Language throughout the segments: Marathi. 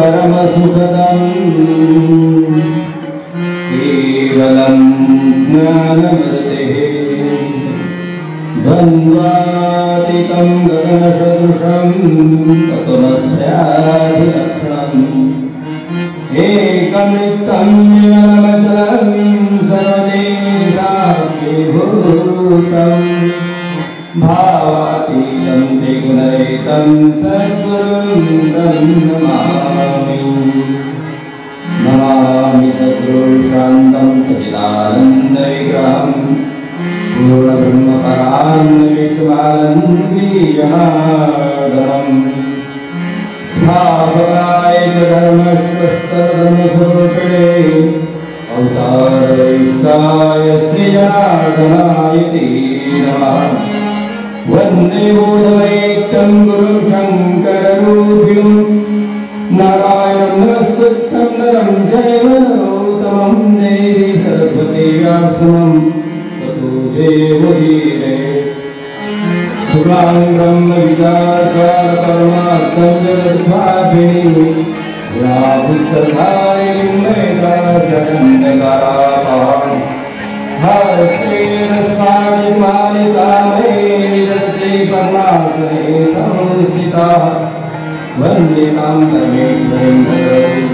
परमसुखदं केवलं ज्ञानमृतेः द्वन्द्वातीतं गगनसदृशं तत्त्वमस्याधिलक्षणम् एकनित्यं निर्मलमचलं सर्वदेशाक्षीभूतम् भावातीतं त्रिगुणरहितं सद्गुरुं तं नमामि नमामि सद्गुरुं शान्तं सच्चिदानन्दविग्रहं पूर्णब्रह्मपरान्विश्वानन्दीजनार्दनम् स्थापनायकधर्मस्वस्तधर्मस्वरूपिणे अवतारैष्ठाय श्रीजनार्दनाय ते नमः वन्दे बोधवैक्यं गुरुं शङ्कररूपिणं नारायणं नमस्कृत्यं नरं चैव नरोत्तमं देवी सरस्वती व्यासं ततो जयमुदीरये शुक्लां ब्रह्मविद्याचारपरमार्थं जगद्भाविनी व्यापुस्तधारिणीं वैराग्यन्दकारापां हस्तेन स्मारकमालिकामयी दत्ते पद्मासने संस्थिता वन्दे तां परमेश्वरीं भगवतीं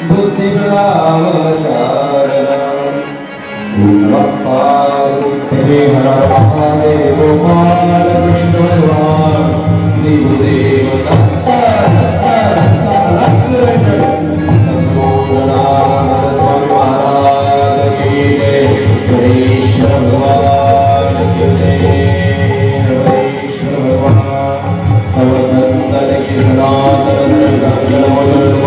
बुद्धिप्रदां शारदाम् नमः पार्वती हर महादेव बालकृष्ण भगवान श्री गुरुदेव दत्त सद्गुरुनाथ स्वामी महाराज की जय हरीश्वर भगवान की जय हरीश्वर भगवान सब संतन की सनातन धर्म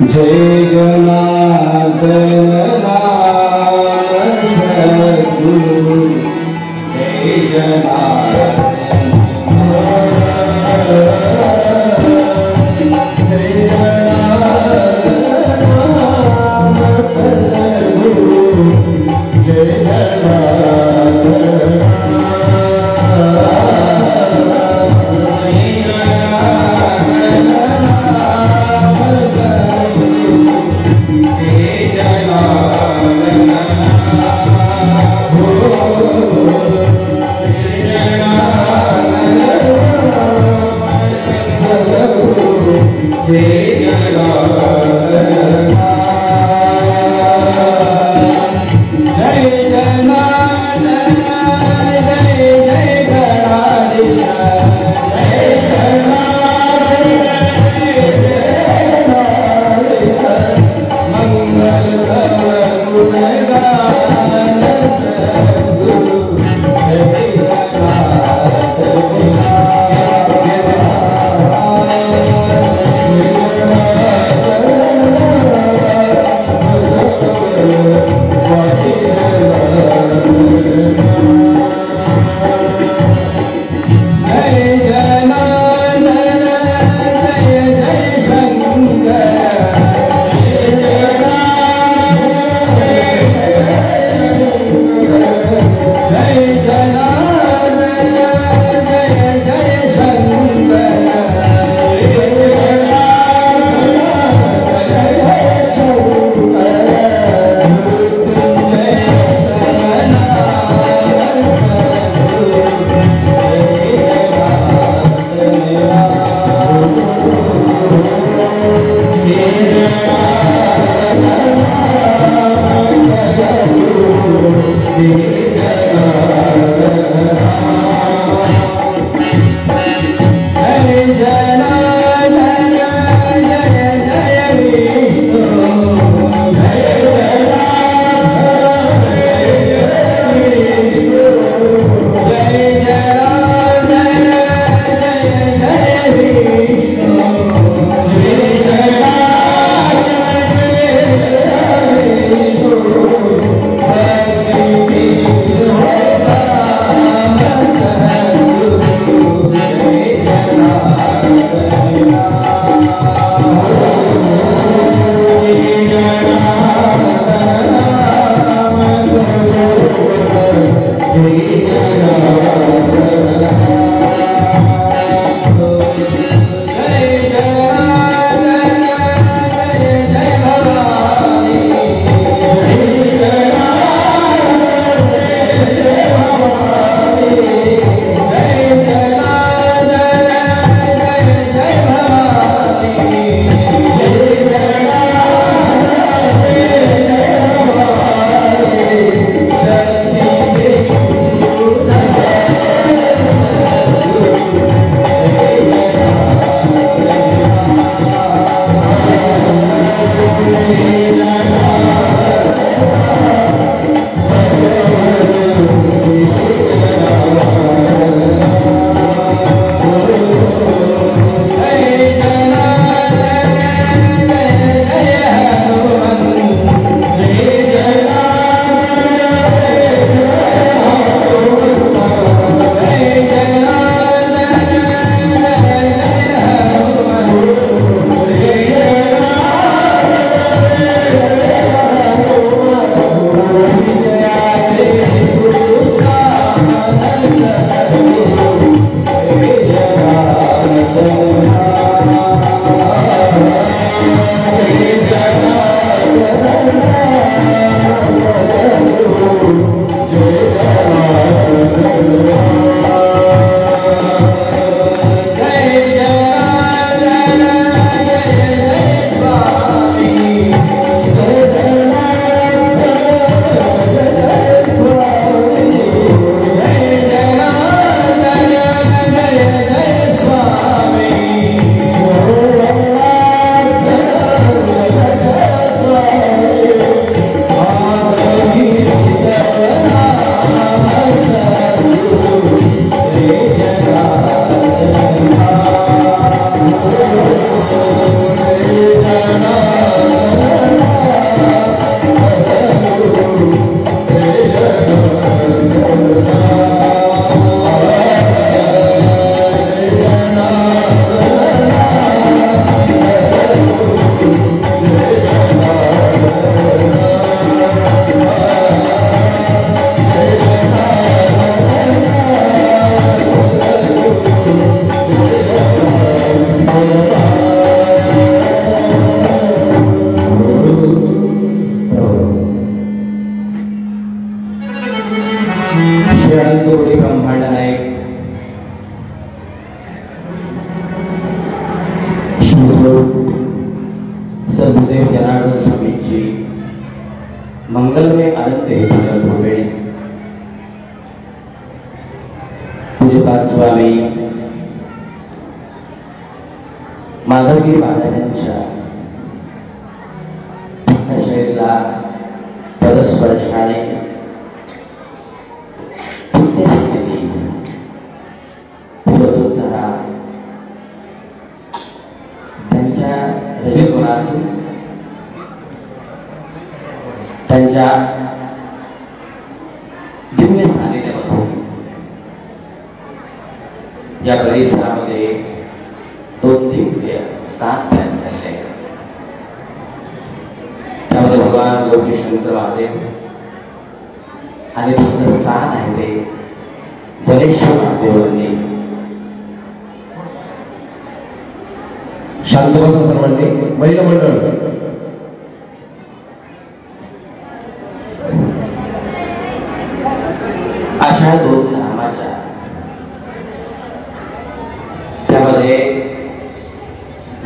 जय जनार्दन नाम सद्गुरु जय जनार्दन जय जनार्दन नाम सद्गुरु जय जनार्दन जय सद्गुरुदेव जनार्दन स्वामींची मंगलमय अनंत हेतुवेळी पूज्यपाद स्वामी माधवगिरी महाराजांच्या शरीराला परस्परशाने वसुंधरा त्यांच्या रजगुणातून त्यांच्या दिव्य सानिध्यामधून या परिसरामध्ये दोन दिव्य स्थान तयार झालेले आहेत. त्यामध्ये भगवान गौरी शंकर महादेव आणि दुसरं स्थान आहे ते जनेश्वर महादेवांनी. शांत बसा सर्वांनी. महिला मंडळ अशा दोन धामाच्या त्यामध्ये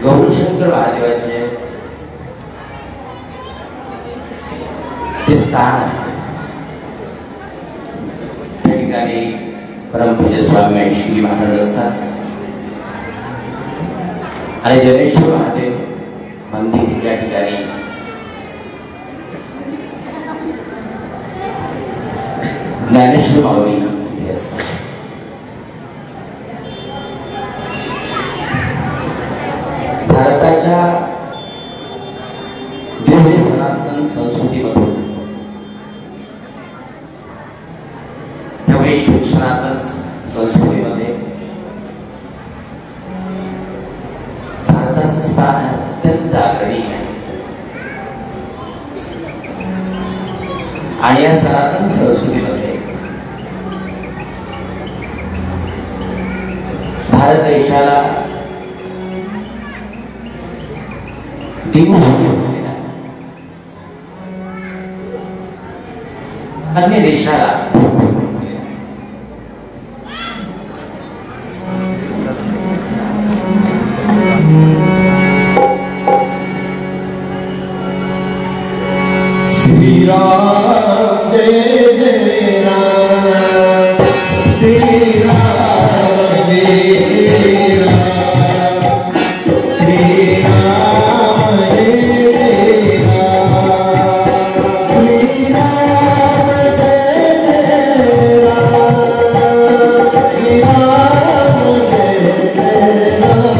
गौरीशंकर महादेवाचे ते स्थान आहे. त्या ठिकाणी परमपूज्य स्वामी ऐंशी महाराज असतात आणि जनेश्वर महादेव मंदिर या ठिकाणी ज्ञानेश्वर माऊली इथे असतात. भारताच्या दिव्य सनातन संस्कृतीमधून या वैश्विक सनातन संस्कृतीमध्ये भारताचं स्थान अत्यंत आग्रही आहे. आणि या सनातन संस्कृतीमध्ये भारत देशाला देव अन्य देशाला श्री राम जय जय राम, श्री राम जय राम, श्री राम जय राम, श्री राम जय राम, श्री राम जय राम.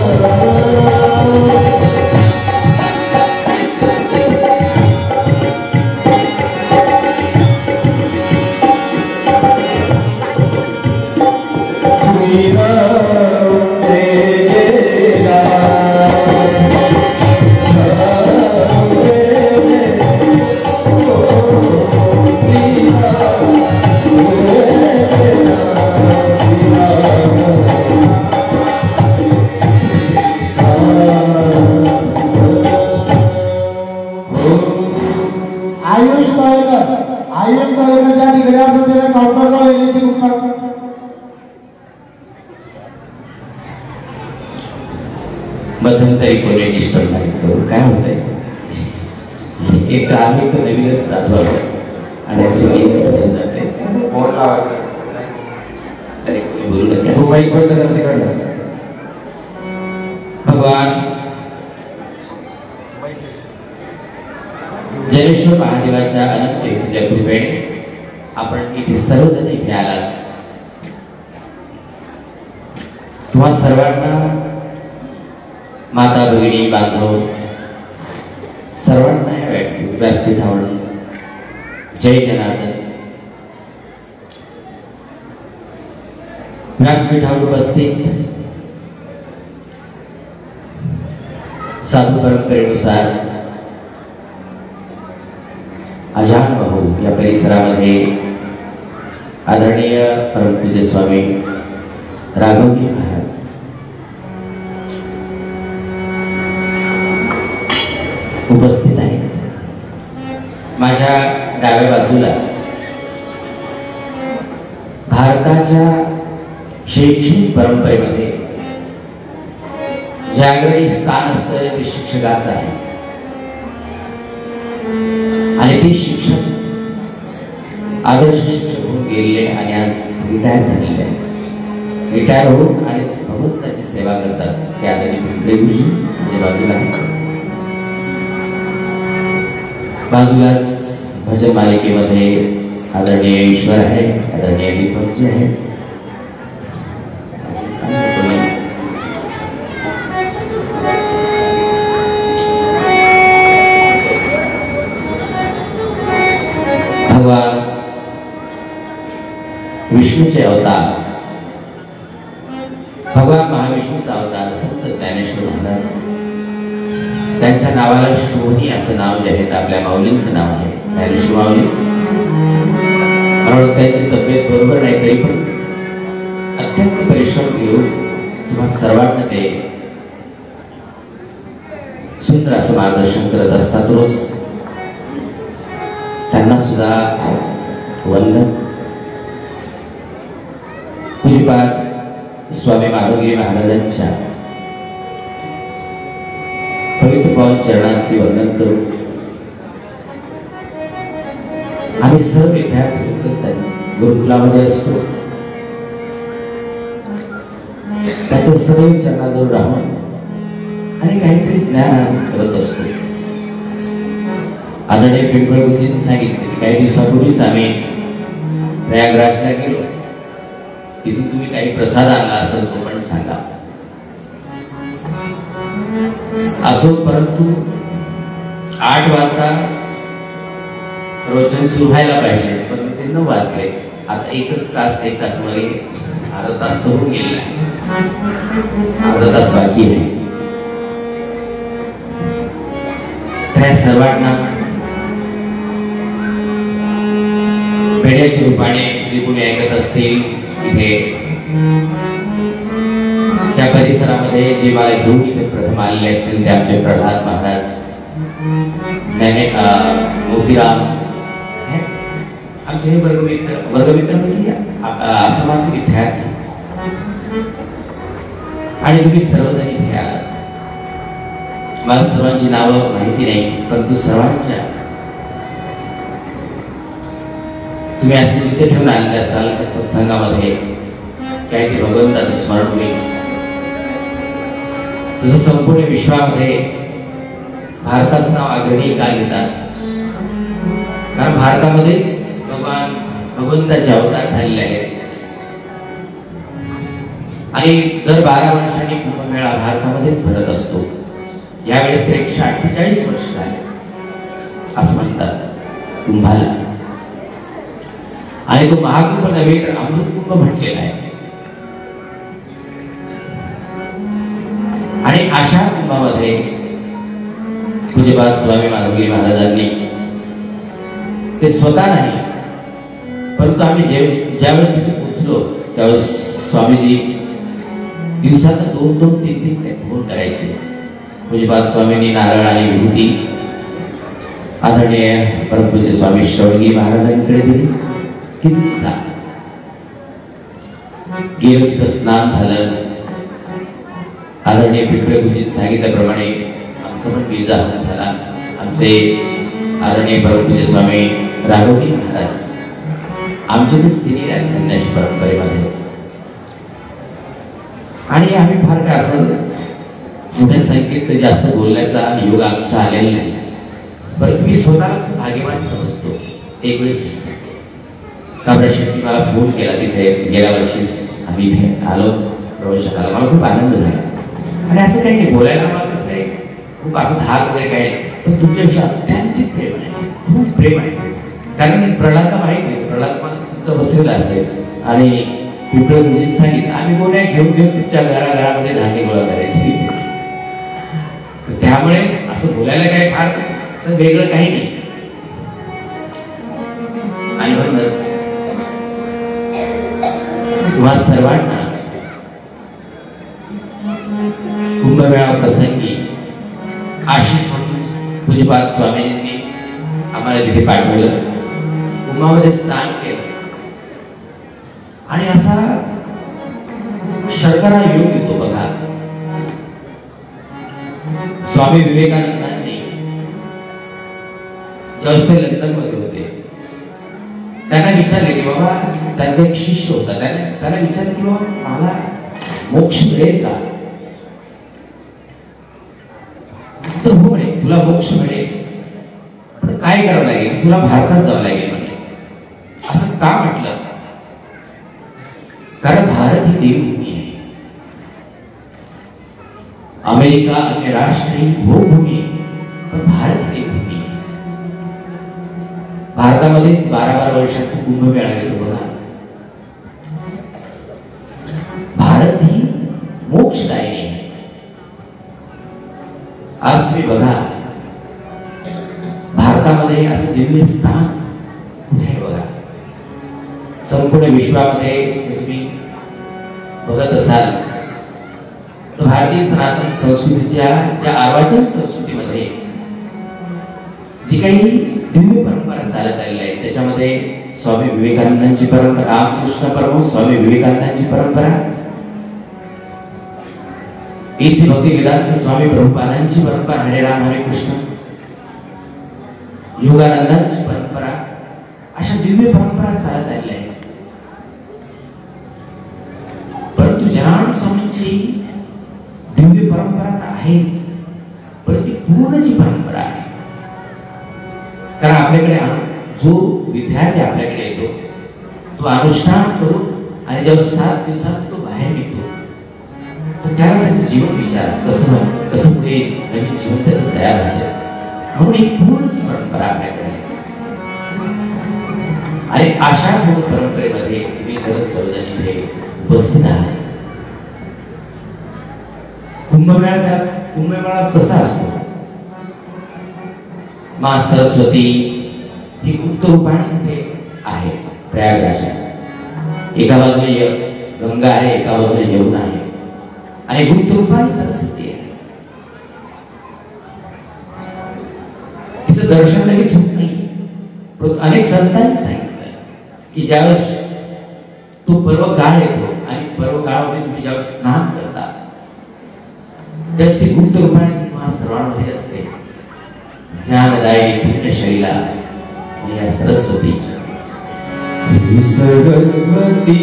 आयुष टॉयलेटच्या ठिकाणी असं त्याला काउंटरला येण्याची कुठं मध्यंतरी कोणी डिस्टर्ब नाही करू काय होतंय एक आम्ही तर नवीनच चालू आणि जाते फोन लावायचा तरी कोणी बोलू नका मोबाईल बंद करते काढलं भगवान जनेश्वर महादेवाच्या अनंत कृपेने आपण इथे सर्वजण इथे आलात. तुम्हा सर्वांना माता भगिनी बांधव सर्वांना या व्यासपीठावर जय जनार्दन. व्यासपीठावर उपस्थित साधू परंपरेनुसार अजान भाऊ या परिसरामध्ये आदरणीय परमपूज्य स्वामी राघवजी महाराज उपस्थित आहेत. माझ्या डाव्या बाजूला भारताच्या शैक्षणिक परंपरेमध्ये जे अग्रणी स्थान असतं ते शिक्षकाचं आहे आणि ते शिक्षक आदर्श शिक्षक होऊन गेलेले आणि आज रिटायर झालेले आहेत. रिटायर होऊन आणि भगवंताची सेवा करतात ते आदरणीय पिंपळे गुरुजी माझ्या बाजूला आहेत. बाजूलाच भजन मालिकेमध्ये आदरणीय ईश्वर आहे, आदरणीय दीपकजी आहे. भगवान विष्णूचे अवतार भगवान महाविष्णूचा अवतार संत ज्ञानेश्वर महाराज त्यांच्या नावाला शोभनी असं नाव जे आहे आपल्या माऊलींचं नाव आहे ज्ञानेश्वर माऊली. म्हणून त्यांची तब्येत बरोबर नाही तरी पण अत्यंत परिश्रम घेऊन तुम्हा सर्वांना ते सुंदर असं मार्गदर्शन करत असतात. रोज त्यांना सुद्धा वंदन. पूज्यपाद स्वामी माधवगिरी महाराजांच्या पवित्र पावन चरणांचे वंदन करू. आम्ही सर्व विद्यार्थी गुरुकुलामध्ये असतो त्याच्या सदैव चरणाजवळ राहून आणि काहीतरी ज्ञान करत असतो. आदरणीय पिंपळे गुरुजींनी सांगितले काही दिवसापूर्वीच आम्ही प्रयागराजला गेलो. तिथून तुम्ही काही प्रसाद आणला असेल तो पण सांगा. असो परंतु 8 वाजता रोजन सुरू व्हायला पाहिजे पण ते 9 वाजले. आता 1 तास मध्ये अर्धा तास तर होऊन गेला, अर्धा तास बाकी आहे. त्या सर्वांना पेढ्याच्या रूपाने जे कोणी ऐकत असतील इथे त्या परिसरामध्ये जे मला घेऊन इथे प्रथम आलेले असतील ते आमचे प्रल्हाद महाराज, मोतीराम, आमचे हे वर्गमित्र म्हणजे आश्रमात विद्यार्थी आणि तुम्ही सर्वजण इथे आलात. मला सर्वांची नावं माहिती नाही परंतु सर्वांच्या तुम्ही असे जिथे ठेवून आलेले असाल त्या सत्संगामध्ये काय ते भगवंताचं स्मरण होईल. तुझं संपूर्ण विश्वामध्ये भारताचं नाव अग्रणी का घेतात कारण भारतामध्येच भगवंताचे अवतार झालेले आहेत आणि दर 12 वर्षांनी कुंभमेळा भारतामध्येच भरत असतो. यावेळेस 148 वर्ष झाले असं म्हणतात कुंभाला आणि तो महाकुंभ नव्हे तर अमृतकुंभ म्हटलेला आहे. आणि अशा कुंभामध्ये पूज्यपाद स्वामी माधवगिरी महाराजांनी ते स्वतः नाही परंतु आम्ही ज्यावेळेस तिथे पोहोचलो त्यावेळेस स्वामीजी दिवसात 2-3 फोन करायचे. पूज्यपाद स्वामींनी नारळ आणि विभूती आदरणीय परमपूज्य स्वामी श्रवणगी महाराजांकडे दिली. किती छान गेलं तिथं स्नान झालं. आदरणीय पिंपळे गुरुजी सांगितल्याप्रमाणे आमचा पण गिरिजारोहण झाला. आमचे आदरणीय परमपूज्य स्वामी राघवजी महाराज आमचे ते सिनियर आहेत संन्यासी परंपरेमध्ये. आणि आम्ही फार काय असं मोठ्या संख्येत जास्त बोलण्याचा योग आमचा आलेला नाही. परंतु मी स्वतः भाग्यवान समजतो. एक वेळेस काबरा शेट्टी मला फोन केला तिथे गेल्या वर्षीच आम्ही इथे आलो प्रवेशात आलो. मला खूप आनंद झाला. आणि असं काही नाही बोलायला मला कसं आहे खूप असं धाक वगैरे काय पण तुमच्याविषयी अत्यंत प्रेम आहे. खूप प्रेम आहे. कारण प्रल्हादला माहीत नाही प्रल्हाद मला तुमचं बसलेलं असेल आणि पिंपळे गुरुजींनी सांगितलं आम्ही गोण्या घेऊन घेऊन तुमच्या घराघरामध्ये धान्य गोळा करायची. त्यामुळे असं बोलायला काही फार असं वेगळं काही नाही. आणि म्हणूनच तुम्हा सर्वांना कुंभमेळा प्रसंगी आशिष म्हणून पूज्यपाद स्वामीजींनी आम्हाला तिथे पाठवलं. कुंभामध्ये स्नान केलं आणि असा शर्करा योग येतो बघा. स्वामी विवेकानंदांनी ज्यावेळेस ते लंडनमध्ये होते त्यांना विचारले की बाबा त्यांचा एक शिष्य होता त्याला विचारले की बाबा मला मोक्ष मिळेल का. तर हो म्हणे तुला मोक्ष मिळेल पण काय करावं लागेल तुला भारतात जावं लागेल म्हणे. असं का म्हटलं कारण भारत ही देवभूमी आहे. अमेरिका अन्य राष्ट्र ही भोगभूमी आहे पण भारत ही देवभूमी आहे. भारतामध्येच 12-12 वर्षात कुंभमेळा येतो बघा. भारत ही मोक्षदायिनी आहे. आज तुम्ही बघा भारतामध्ये असं दिव्य स्थान कुठे आहे बघा. संपूर्ण विश्वामध्ये तुम्ही बघत असाल तर भारतीय सनातन संस्कृतीच्या ज्या अर्वाचीन संस्कृतीमध्ये जी काही दिव्य परंपरा चालत आलेल्या आहेत त्याच्यामध्ये स्वामी विवेकानंदांची परंपरा, रामकृष्ण परमहंस स्वामी विवेकानंदांची परंपरा, श्री भक्ती वेदांत स्वामी प्रभुपादांची परंपरा, हरे राम हरे कृष्ण, योगानंदांची परंपरा, अशा दिव्य परंपरा चालत आलेल्या आहेत. परंतु जनार्दन स्वामींची दिव्य परंपरा तर आहेच पण ती पूर्णची परंपरा आहे. कारण आपल्याकडे जो विद्यार्थी आपल्याकडे येतो तो अनुष्ठान करून आणि जेव्हा 7 दिवसात तो बाहेर निघतो तर त्याला त्याचं जीवन विचार कसं पुढे नवीन जीवन त्याचं तयार झालं. म्हणून एक पूर्णची परंपरा आपल्याकडे आहे. आणि अशा मूळ परंपरेमध्ये तुम्ही खरंच सर्वजण इथे उपस्थित आहात. कुंभमेळा कसा असतो. माँ सरस्वती ही गुप्त रूपाने आहे प्रयागराजात. एका बाजूने गंगा आहे एका बाजूने यमुना आहे आणि गुप्त रूपाने सरस्वती आहे. तिचं दर्शन लगेच होत नाही. अनेक संतांनी सांगितलं की ज्यावेळेस तो पर्व काळ येतो आणि पर्व काळामध्ये तुम्ही ज्यावेळेस स्नान करता त्यावेळेस ती गुप्त रूपाने तुम्हा सर्वांमध्ये असते. ज्ञानदायी पुण्यशैला या सरस्वती सरस्वती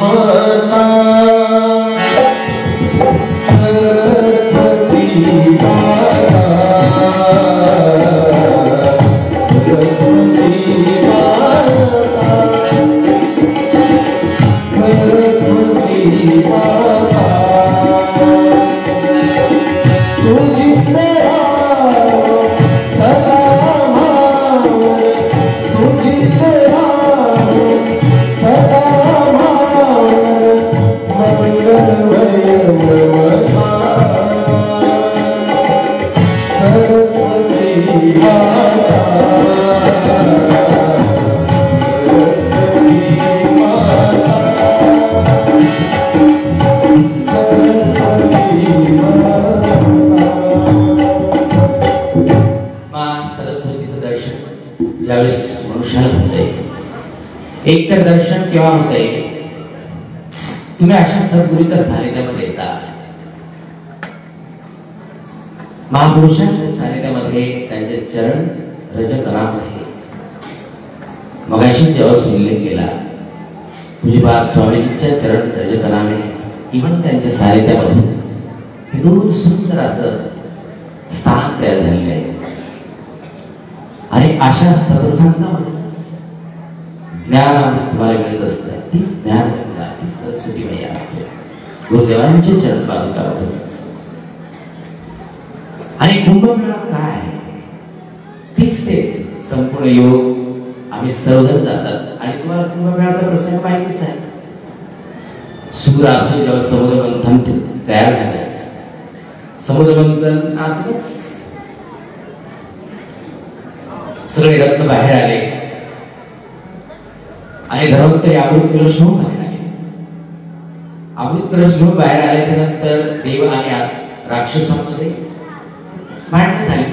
माता सरस्वती माता सरस्वती माता सरस्वती माता तुझी सदा ज्यावेळेस मनुष्याला होतंय, एक तर दर्शन केव्हा होतंय, तुम्ही अशा सद्गुरूच्या सानिध्यामध्ये येता, महापुरुषांच्या सानिध्यामध्ये त्यांचे चरण रजतनामध्ये. मग अशी जेव्हा उल्लेख केला पूज्यपाद स्वामींच्या चरण रजतनाने, इव्हन त्यांच्या सानिध्यामध्ये दूर सुंदर असं स्थान तयार झालेलं आहे. आणि अशा सत्संगामध्ये ज्ञान तुम्हाला मिळत असतं. तीच ज्ञान तीच सरस्वती मैया असते, गुरुदेवांचे चरण पादुका. आणि कुंभमेळा काय, तीच ते संपूर्ण योग आम्ही सर्वजण जातात. आणि तुम्हाला कुंभमेळ्याचा प्रसंग माहितीच आहे. सूर असो जेव्हा समुद्र मंथन तयार झालं, समुद्र मंथन आतच सगळे रत्न बाहेर आले आणि धर्मोत्तरी अमृत कलश घेऊन बाहेर आले. अमृत कलश घेऊन बाहेर आल्याच्या नंतर देव आणि राक्षसांमध्ये भांडण झाली.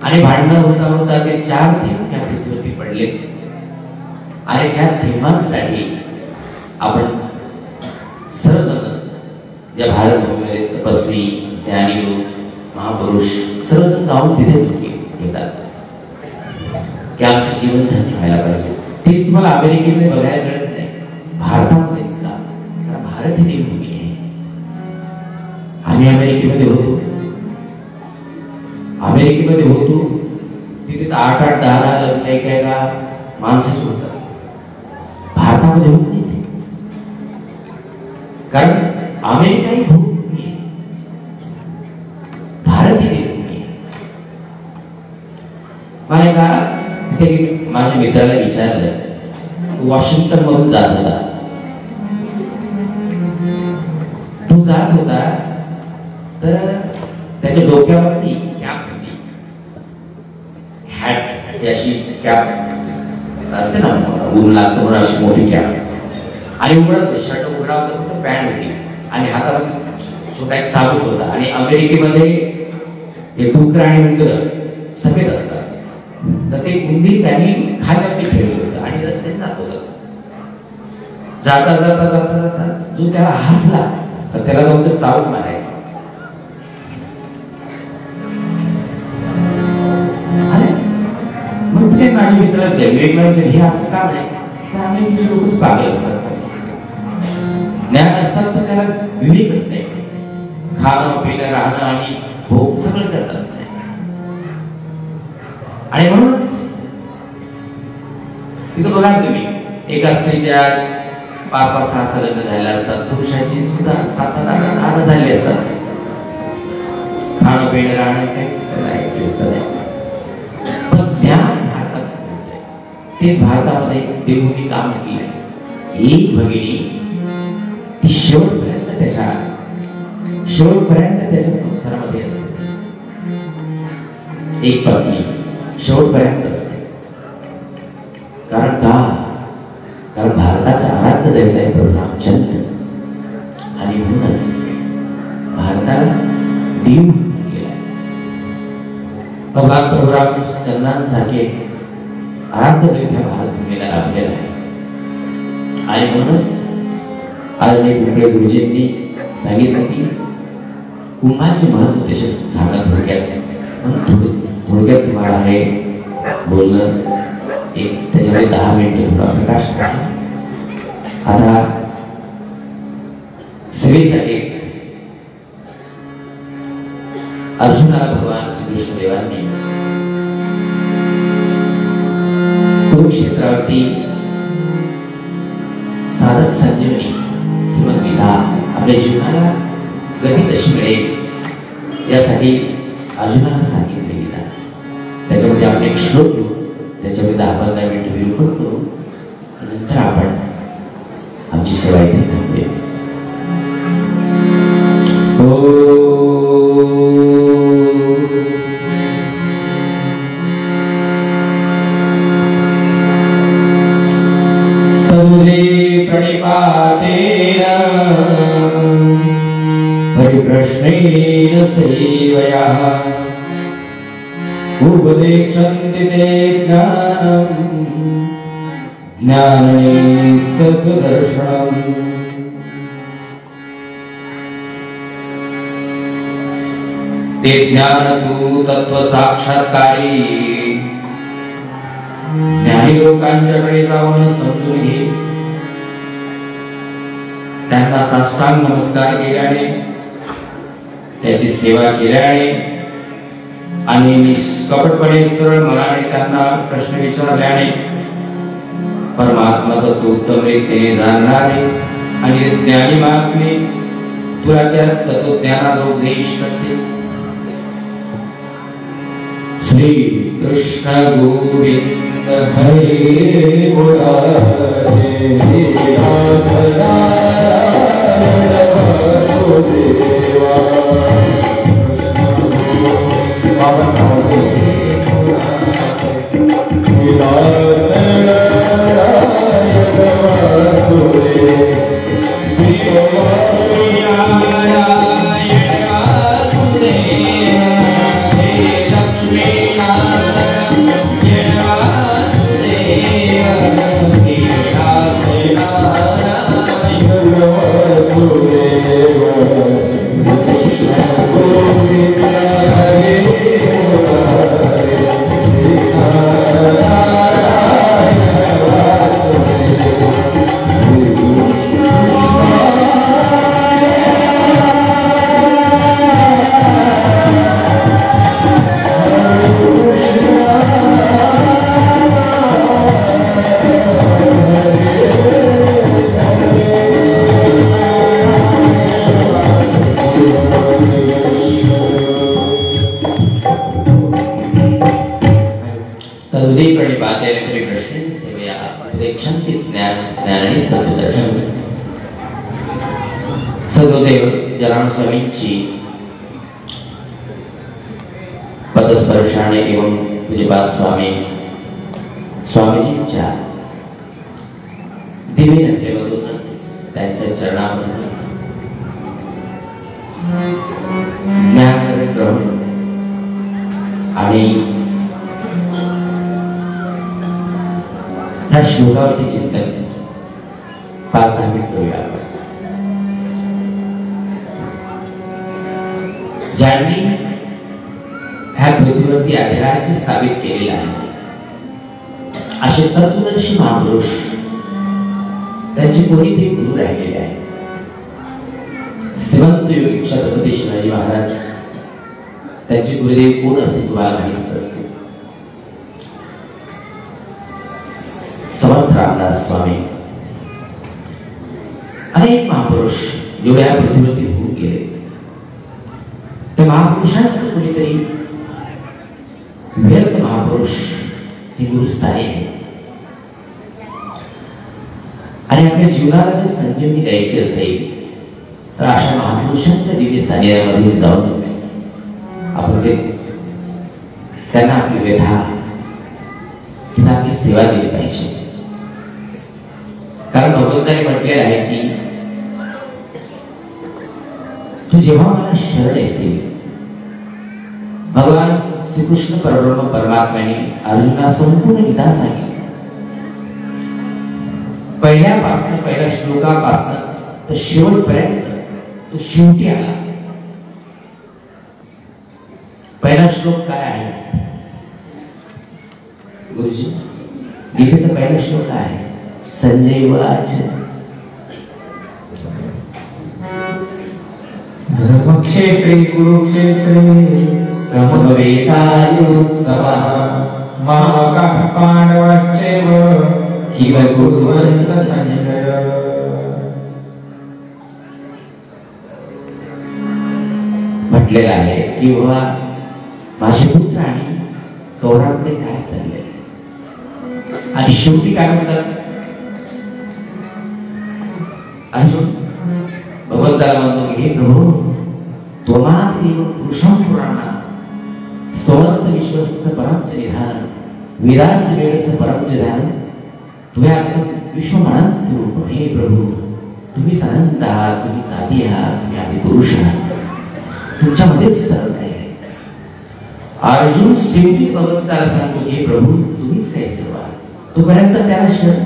आणि भांडण होता होता ते 4 थेंब त्या पृथ्वीवरती पडले. आणि त्या थेंबांसाठी आपण सर्वजण ज्या भारतभूमीमध्ये तपस्वी, ज्ञानी लोक, महापुरुष सर्वजण जाऊन तिथे येतात की आमचं जीवन धन्य व्हायला पाहिजे. तेच तुम्हाला अमेरिकेमध्ये बघायला मिळत नाही, भारतामध्येच का? कारण भारत ही देवभूमी आहे. आम्ही अमेरिकेमध्ये होतो, तिथे 8-8, 10-10 लग्न एका माणसाचे होतात. भारतामध्ये होत नाही, कारण अमेरिका ही भूमी आहे, भारत ही देवभूमी आहे. मला एका माझ्या मित्राला विचारलं, वॉशिंग्टन मधून जात होता, तू जात होता तर त्याच्या डोक्यावरती कॅप होती, हॅट अशी कॅप असते ना, ऊन लागतं म्हणून अशी मोठी कॅप, आणि उघडच शर्ट उघडा होता, फक्त पॅन्ट होती आणि हातामध्ये छोटा एक चाबूक होता. आणि अमेरिकेमध्ये हे डुकर आणि उंदर सफेद असतात, तर ते उंदीर त्यांनी खाण्याची ठेवलं होतं आणि रस्त्याने जात होतं. जाता जाता जाता जाता जो त्याला हसला तर त्याला जाऊन तो चावूक मारायचा. मग ते माझे मित्र वेगवेगळे हे असं काम आहे, तर आम्ही लोकच पागल असतात, ज्ञान असतात पण त्याला विवेकच नाही. खाणं पिणं राहणं आणि भोग सगळं करतात. आणि म्हणूनच तिथं बघा तुम्ही, एका स्त्रीच्या 5-5-6 लग्न झाले असतात, पुरुषाची सुद्धा 7-8 झाले असतात. खाणं पिणं राहणं काहीच नाही. पण ज्ञान भारतात तेच भारतामध्ये देवभूमी काम केलं आहे. एक भगिनी ती शेवटपर्यंत त्याच्या संसारामध्ये असते. एक पत्नी शेवटपर्यंत असते. कारण भारताचा आराध्य दैवत आहे प्रभू रामचंद्र. आणि म्हणूनच भारताला देव केला. भगवान प्रभू रामचंद्रांसारखे आराध्य दैवत ह्या भारतभूमीला लाभलेला आहे. आणि म्हणूनच आदरणीय पिंपळे गुरुजींनी सांगितलं की कुंभाचे महत्व त्याचे सांगा थोडक्यात. थोडक्यात तुम्हाला हे बोलणं एक त्याच्यामध्ये 10 मिनिटं थोडा प्रकाश टाकला. आता सेवेसाठी अर्जुनाला भगवान श्रीकृष्ण देवांनी कुरुक्षेत्रावरती साधक संजीवनी श्रीमद्गीता आपल्या जीवनाला गती कशी मिळेल यासाठी अर्जुनाला सांगितले गीता. त्याच्यामध्ये आपण एक श्लोक घेऊ, त्याच्यामध्ये 10-15 मिनिट विलोकन करू, नंतर आपण आमची सेवा इथे थांबूया. परिप्रश्नेन सेवया उपदेक्षन्ति ते ज्ञानम् ज्ञानैस्तत्त्वदर्शनम् ते ज्ञान तू तत्व साक्षात्कारी ज्ञानी लोकांच्याकडे जाऊन समजून घे त्यांना साष्टांग नमस्कार केल्याने त्याची सेवा केल्याने आणि निष्कपटपणे सरळ मनाने त्यांना प्रश्न विचारल्याने परमात्मा तत्व उत्तम रीतीने जाणणारे आणि ज्ञानी महात्मे तुला त्या तत्वज्ञानाचा उपदेश करते श्री कृष्ण गोविंद हरे मुरारे नाथ नारायण वासुदेवा सद्गुरुदेव जनार्दन स्वामींची पदस्पर्शाने एवं पूज्यपाद स्वामीजींच्या दिव्य नजरेमधूनच त्यांच्या चरणामधूनच ज्ञान ग्रहण आणि या श्लोकावरती चिंतन 5-10 मिनिट करूया. ज्यांनी ह्या पृथ्वीवरती अधिराज्य स्थापित केलेलं आहे असे तत्वदर्शी महापुरुष त्यांचे कोणी ते गुरु राहिलेले आहे. श्रीमंत योगी छत्रपती शिवाजी महाराज त्यांचे गुरुदेव कोण असते तुम्हाला माहित असते. समर्थ रामदास स्वामी अनेक महापुरुष जेवढे या पृथ्वीवरती होऊन गेले त्या महापुरुषांचं कोणीतरी व्यर्थ महापुरुष हे गुरुस्थानी आहे. आणि आपल्या जीवनाला जर संजीवनी द्यायची असेल तर अशा महापुरुषांच्या दिव्य सानिध्यामध्ये जाऊनच आपण त्यांना आपली व्यथा किंवा आपली सेवा दिली पाहिजे. कारण भगवंताने म्हटलेलं आहे की तू जेव्हा मला शरण येशील, भगवान श्रीकृष्ण परब्रह्म परमात्म्याने अर्जुनाला संपूर्ण गीता सांगितली. पहिल्या श्लोकापासून तर शेवटपर्यंत तो शेवटी आला. पहिला श्लोक काय आहे गुरुजी? गीतेचा पहिला श्लोक काय आहे? संजय वाच धर्मक्षेत्रे कुरुक्षेत्रे समवेतायोत्सवः मामकः पांडवश्चैव किम कुर्वन्त संजय. म्हटलेलं आहे की बाबा माझे पुत्र आणि कौरवकडे काय चालले. आणि शेवटी काय म्हणतात अर्जुन भगवंताला म्हणतो की हे प्रभू त्वमादेव पुरुषं पुराणा स्तोमस्त विश्वस्त परम निधान विरास वेळस परम निधान तुम्ही आपलं विश्व म्हणत रूप. हे प्रभू तुम्ही अनंत आहात, तुम्ही साधी आहात, तुम्ही आदि पुरुष आहात, तुमच्यामध्येच सर्व काही आहे. अर्जुन शेवटी भगवंताला सांगतो हे प्रभू तुम्हीच काय सेवा, तोपर्यंत त्याला शरण,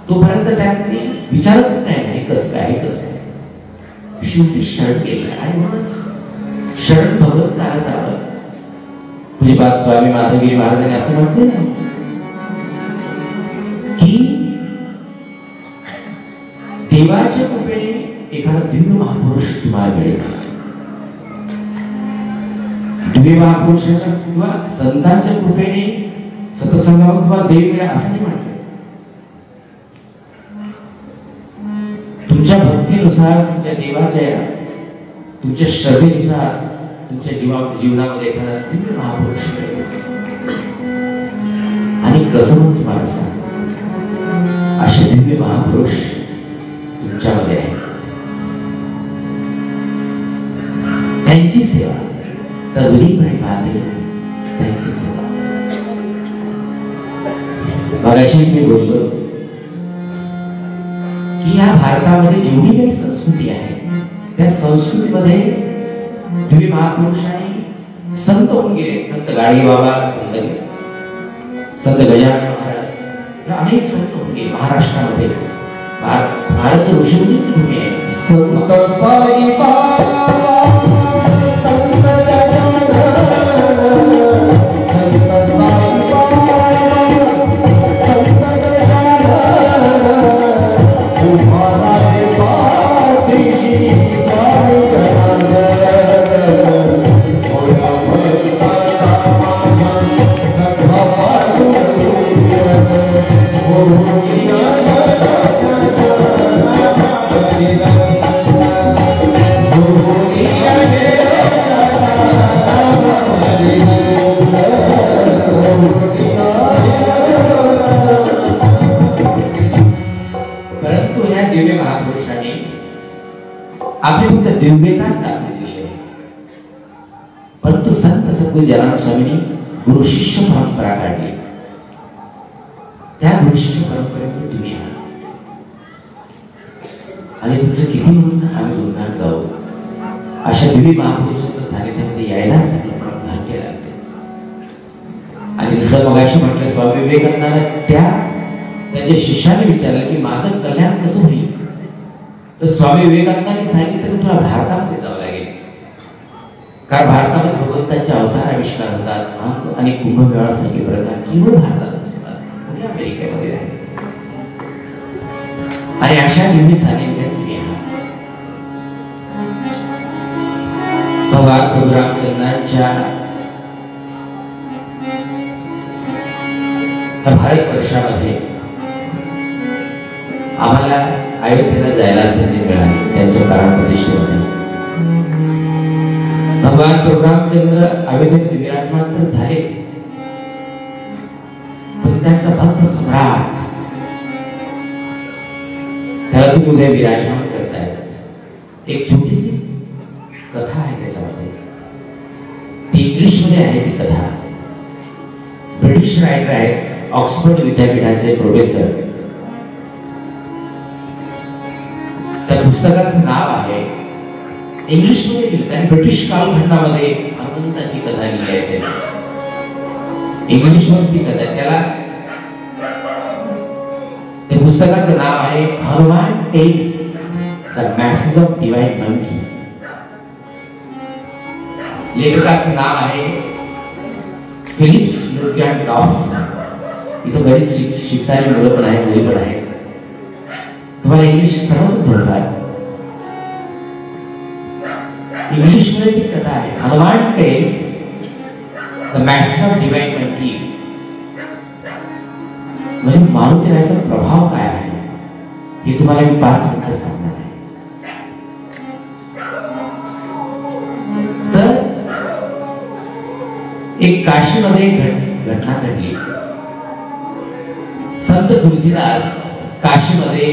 तोपर्यंत त्याने विचारतच नाही हे कसं काय कसं काय. शेवटी शरण गेलं आणि म्हणूनच शरण भगवंताला जावं. पूज्यपाद स्वामी माधवगिरी महाराजांनी असं म्हटले ना की देवाच्या कृपेने एखादा दिव्य महापुरुष तुम्हाला मिळेल. दिव्य महापुरुषाच्या किंवा संतांच्या कृपेने सतसंगावर किंवा देव मिळेल असं नाही म्हटलं. तुमच्या भक्तीनुसार, तुमच्या देवाच्या, तुमच्या श्रद्धेनुसार तुमच्या जीवनामध्ये एखादा दिव्य महापुरुष मिळेल. आणि कसं मग तुम्हाला सांग, असे दिव्य महापुरुष तुमच्यामध्ये आहे. त्यांची सेवा तरुणीपणे पाहते, त्यांची सेवा. मगाशीच मी बोललो की या भारतामध्ये जेवढी काही संस्कृती आहे त्या संस्कृतीमध्ये दिव्य महापुरुषांनी संत होऊन गेले. संत गाडगेबाबा, संत गजानन महाराज, अनेक संत होऊन गेले महाराष्ट्रामध्ये. भारत ऋषींचीच भूमी आहे. संत साई बाबा, संत गजानन, संत साई बाबा, संत गजानन, तुम्हाला हे पाठीशी स्वामी जनार्दन, होया भक्ताचा माझा सखा पांडुरंग, होया परंतु या दिव्य महापुरुषांनी आपली फक्त दिव्यताच दाखवली आहे. परंतु संत सद्गुरू जनार्दन स्वामींनी गुरु शिष्य परंपरा काढली. त्या गुरु शिष्य परंपरेमध्ये तुम्ही आणि तुमचं किती म्हणून आम्ही गुणगान गाऊ. अशा दिव्य महापुरुषाच्या सानिध्यामध्ये यायलाच आपल्याला भाग्य लागते. आणि जसं मगाशी म्हटलं, स्वामी विवेकानंदांना त्याच्या शिष्याने विचारलं की माझं कल्याण कसं होईल, तर स्वामी विवेकानंदांनी सांगितलं की तुला भारतामध्ये जावं लागेल. कारण भारतामध्ये भगवंताचे अवतार आविष्कार होतात आणि कुंभमेळासारखे प्रकार केवळ भारतातच होतात, म्हणजे अमेरिकेमध्ये आहे. आणि अशा दिव्य सानिध्यात तुम्ही आहात. भगवान प्रभू रामचंद्रांच्या भारतवर्षामध्ये आम्हाला अयोध्येला जायला संधी मिळाली. त्यांच्या प्राणप्रतिष्ठेमध्ये भगवान प्रभू रामचंद्र अयोध्येत विराजमान तर झाले, पण त्यांचा भक्त सम्राट त्याला तुम्ही उद्या विराजमान करतायत. एक छोटीशी कथा आहे त्याच्यामध्ये, ती इंग्लिश मध्ये आहे. ती कथा ब्रिटिश रायटर आहेत, ऑक्सफोर्ड विद्यापीठाचे प्रोफेसर. त्या पुस्तकाचं नाव आहे, इंग्लिश मध्ये लिहिलं आणि ब्रिटिश कालखंडामध्ये हनुमंताची कथा लिहिली आहे. इंग्लिश मध्ये ती कथा, त्याला त्या पुस्तकाचं नाव आहे Hanuman takes the message of divine monkey. लेखकाचं नाव आहे फिलिप्स ल्युडगॅन्डॉर्फ. इथं बरीच शिकणारी मुलं पण आहे, मुली पण आहेत. तुम्हाला इंग्लिश सर्वच बोलतात. इंग्लिश मध्ये ती कथा आहे, Hanuman tells the message of divine monkey. म्हणजे मारुतीरायाचा प्रभाव काय आहे हे तुम्हाला मी 5 मिनिटात सांगणार आहे. तर एक काशीमध्ये घटना घडली. संत तुलसीदास काशीमध्ये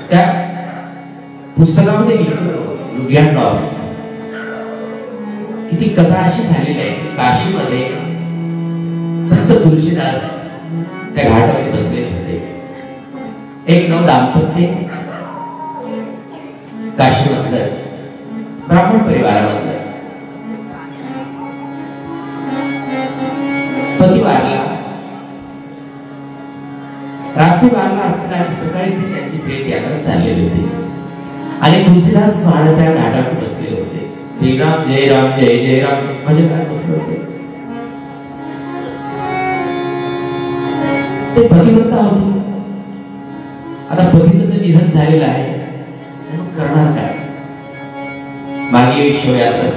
त्या पुस्तकामध्ये लिहितो लुडगॅन्डॉर्फ की ती कथा अशी झालेली आहे की काशीमध्ये संत तुलसीदास त्या घाटावर बसलेले होते. एक नव दाम्पत्य काशीमधलंच ब्राह्मण परिवारामधलं. पती वारला, रात्री वारला असताना आणि सकाळी ते त्यांची भेट यात्रा चाललेली होती आणि तुलसीदास महाराज त्या घाटावर बसलेले होते. श्रीराम जय राम जय जय राम म्हणजे काय बसले होते. ते पतिव्रता होते. आता पतीचं तर निधन झालेलं आहे, करणार काय. मागे शोयात्रा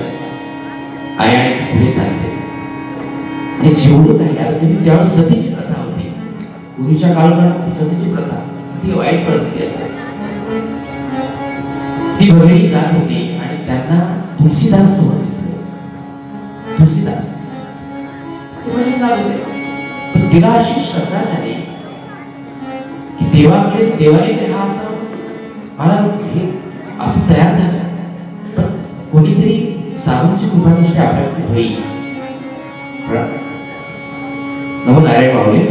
आई आणि पुढे सांगते हे जेवढं काही आता तुम्ही त्यावेळेस सतीची प्रथा होती. पूर्वीच्या काळात सतीची प्रथा ती वाईट परिस्थिती असते. ती बघितली जात होती आणि त्यांना तुलसीदास सोबत दिसले. तुलसीदास ते बघितले जात होते, पण तिला अशी श्रद्धा झाली की देवाने हा असं मला हे असं तयार झालं तर कोणीतरी साधूंची कृपा दृष्टी आपल्याकडे होईल. नमो नारायण माऊली.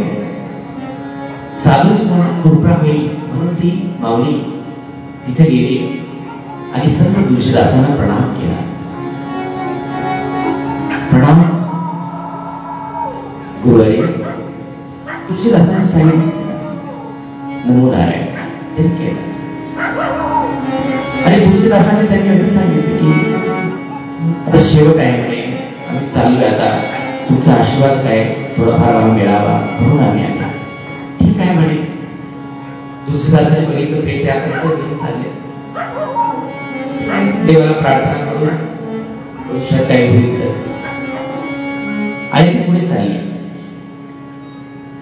साधूची कृपा होईल म्हणून ती माऊली तिथे गेली आणि संत तुलसीदासांना प्रणाम केला. प्रणाम गुरुवारी तुलसीदासांनी सांगितलं नमो नारायण त्यांनी केलं. आणि तुलसीदासांनी त्यांनी असं सांगितलं की आता शेवट आहे म्हणे, आम्ही चाललोय आता, तुमचा आशीर्वाद काय थोडाफार आम्हाला मिळावा म्हणून आम्ही आलो. ठीक आहे म्हणे. तुलसीदासांनी बघितलं ते त्याकडे घेऊन चालले. देवाला प्रार्थना करून काय होईल आणि ती पुढे चालली.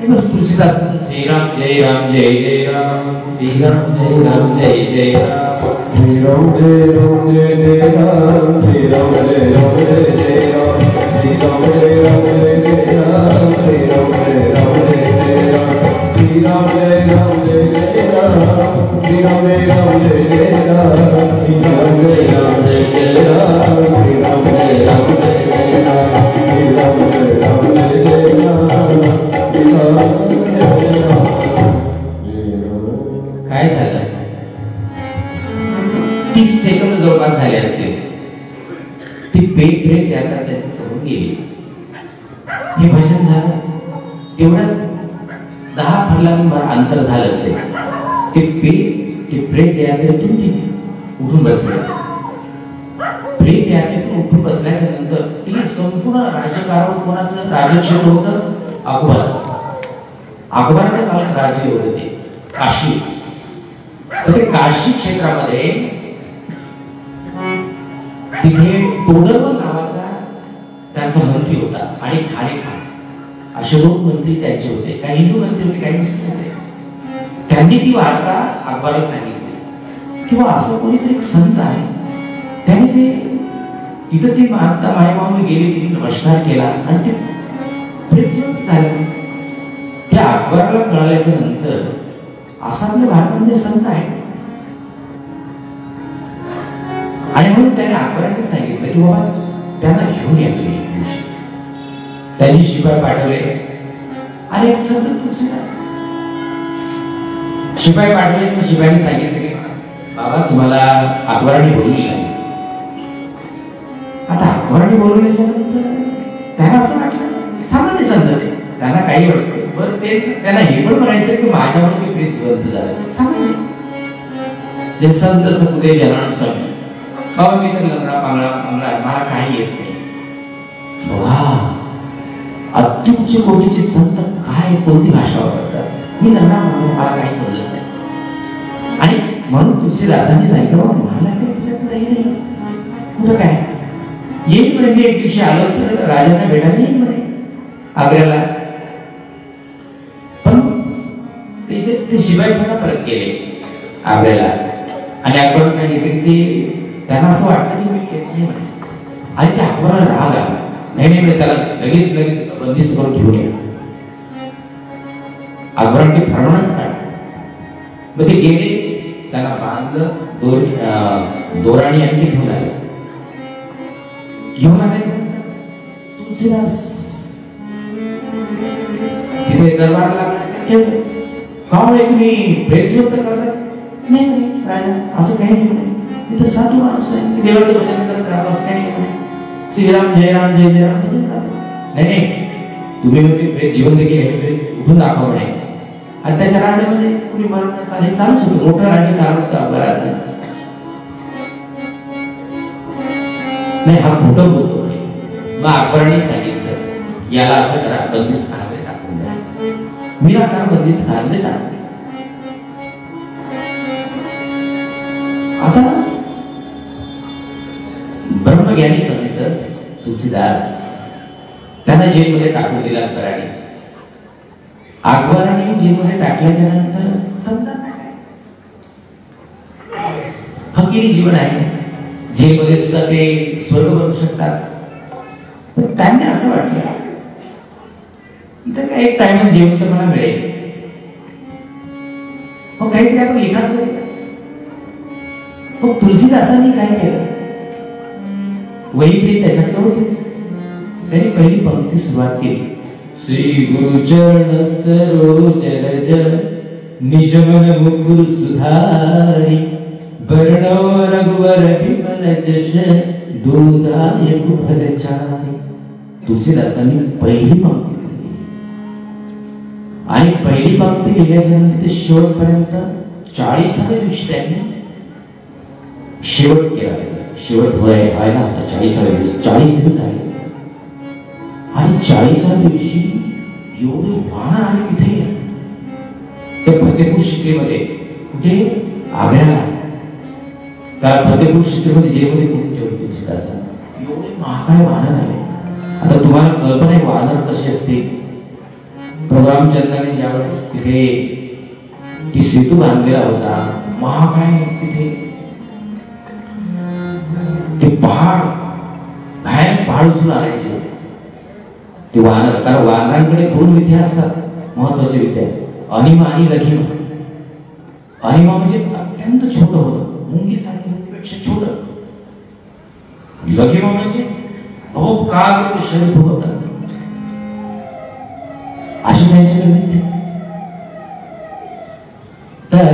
बस तुलसीदासांचं श्रीराम जय राम जय जय राम, श्रीराम जय राम जय जय राम, श्रीराम जय राम जय जय राम, श्रीराम जय राम जय जय राम, श्रीराम जय राम जय जय राम, श्रीराम जय राम जय जय राम, श्रीराम जय राम जय जय राम, श्रीराम जय राम जय जय राम, श्रीराम जय राम जय जय राम, श्रीराम जय राम जय जय राम, श्रीराम जय राम जय जय राम. काय झालं. 30 सेकंद जवळपास झाले असते. ती पेट यात्रा त्याच्या समोर गेली. हे भजन झालं तेवढ्यात 10 फरलांवर अंतर झालं असेल. ते प्रेत यात्रेतून ती उठून बसले. प्रेत यात्रेतून उठून बसल्याच्या नंतर ती संपूर्ण राजकारणावर कोणाचं राजक्षेत्र होतं. अकबराच्या काळात राजे होते ते काशी. तर ते काशी क्षेत्रामध्ये तिथे टोडरमल नावाचा त्यांचा मंत्री होता आणि खानेखान असे 2 मंत्री त्यांचे होते. काही हिंदू मंत्री होते, काही मुस्लिम होते. त्यांनी ती वार्ता अकबराला सांगितली किंवा असं कोणीतरी एक संत आहे. त्याने ते तिथं ती माता मायमाऊली गेली, तिने नमस्कार केला आणि ते प्रेत झालं. त्या अकबराला कळाल्याच्या नंतर असा आपल्या भारतामध्ये संत आहे आणि म्हणून त्याने अकबराने सांगितलं की बाबा त्यांना घेऊन या तुम्ही. त्यांनी शिपाई पाठवले आणि एक संत तुलसीदास शिपाई पाठवले. तर शिपाईने सांगितलं की बाबा तुम्हाला अकबराने बोलवले. आता अकबराने बोलवल्याच्यानंतर त्यांना असं वाटलं सामान्य संत ते, त्यांना काही वाटतं बरं ते त्याला हे पण म्हणायचं की माझ्यावर प्रेत जिवंत झालं. सामान्य जे संत सतुदेव जनार्दन स्वामी बाबा मी तर लंगडा पांगडा मला काही येत नाही. अत्युच्च कोटीचे संत काय कोणती भाषा वापरतात. मी लंगडा म्हणून मला काही समजत नाही. आणि म्हणून तुलसीदासांनी सांगितलं बाबा मला काही त्याच्यात नाही कुठं काय येईल म्हणजे एक दिवशी आलो तर राजांना भेटायला येईल म्हणे आग्र्याला. पण ते शिवाय पुन्हा परत गेले आग्र्याला आणि अकबर सांगितले की त्यांना असं वाटतं की मी येत नाही म्हणे. आणि ते अकबराला राग आला. नाही त्याला लगेच बंदिस्त करून घेऊन या. अकबराने फरमानच काढला. मग ते गेले, त्यांना बांधलं दोराणी आणि ते घेऊन आले. घेऊन आल्याचं तुलसीदास तिथे दरबारला का मी प्रेत करतात. नाही राजा असं काही नाही. तिथं साधू माणूस आहे, देवाचं भजन करत राहतो असं काही नाही. श्रीराम जय राम जय जय राम भजन करतो. नाही तुम्ही म्हणजे जीवन देखील उठून दाखवा म्हणे. आणि त्याच्या राज्यामध्ये कुणी मरण चालेल चालूच होतं. मोठं राज्य चालू होतं आपलं राज्य. नाही हा खोटं बोलतो म्हणे. मग अकबराने सांगितलं याला असं करा, बंदिस्थानामध्ये टाकून द्या. निराकार बंदिस्थानामध्ये टाकले. आता ब्रह्मज्ञानी संत तुलसीदास त्यांना जेलमध्ये टाकून दिला अकबराने. अकबराने जेलमध्ये टाकल्याच्या नंतर समजा फकीरी जीवन आहे. जेलमध्ये सुद्धा ते स्वर्ग बनू शकतात. पण त्यांनी असं वाटलं इथं काय एक टाइमच जेवण तर मला मिळेल, मग काहीतरी आपण लिखाण करूया. मग तुलसीदासांनी काय केलं, वही पेन त्याच्याकडे होतीच. त्यांनी पहिली पंक्ती सुरुवात केली. श्री गुरु चरण सरोज रज निज मन मुकुर सुधारी वर्णव रघुवर विमल जश दूधाय कुफलचारी. तुलसीदासांनी पहिली पंक्ती लिहिली आणि पहिली पंक्ती लिहिल्याच्या नंतर ते शेवटपर्यंत 40व्या दिवशी त्यांनी शेवट केला. शेवट व्हायला होता 40व्या दिवशी. 40 दिवस झाले आणि 40व्या दिवशी एवढे वानर आले तिथे त्या फतेपूर शिकलीमध्ये. कुठे? आग्र्याला. त्या फतेपूर शिकलीमध्ये जेलमध्ये कुठे ठेवले तुलसीदासांना. एवढे महाकाय वानर आले. आता तुम्हाला कल्पना आहे वानर कसे असते. प्रभू रामचंद्राने ज्यावेळेस तिथे ती सेतू बांधलेला होता, महाकाय तिथे ते पहाड भयानक पहाड उचलून आणायचे ते वानर. कारण वानरांकडे 2 विद्या असतात, महत्वाच्या विद्या, अनिमा आणि लघिमा. अनिमा म्हणजे अत्यंत छोट होतं, मुंगीसारखी पेक्षा छोट. लघिमा म्हणजे बहुत काळ शरीर होतं. अशी त्यांची विद्या. तर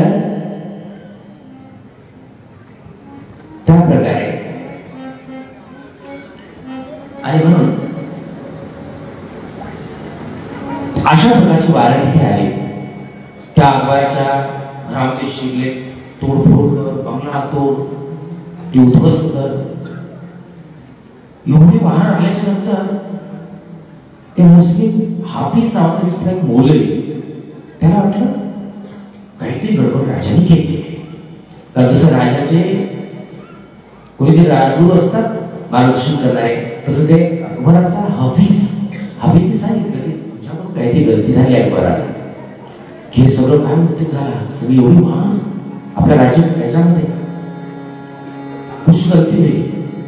त्या प्रकारे आणि म्हणून अशा प्रकारची वारं इथे आली. त्या अकबराच्या घरामध्ये शिरले, तोडफोड कर, बंगला तोड, ती उद्ध्वस्त कर. एवढे वारं आल्याच्या नंतर ते मुस्लिम हाफिज नावाचा तिथला एक मौलवी, त्याला वाटलं काहीतरी गडबड राजाने केली. कारण जसं राजाचे कोणीतरी राजगुरू असतात मार्गदर्शन करणारे, तसं ते अकबराचा हाफिजने सांगितलं की तुझ्याकडून काहीतरी गलती झाली अकबराला. हे सगळं काय होते झालं, सगळी एवढी महान आपल्या राज्यामध्ये कुछ गलती झाली.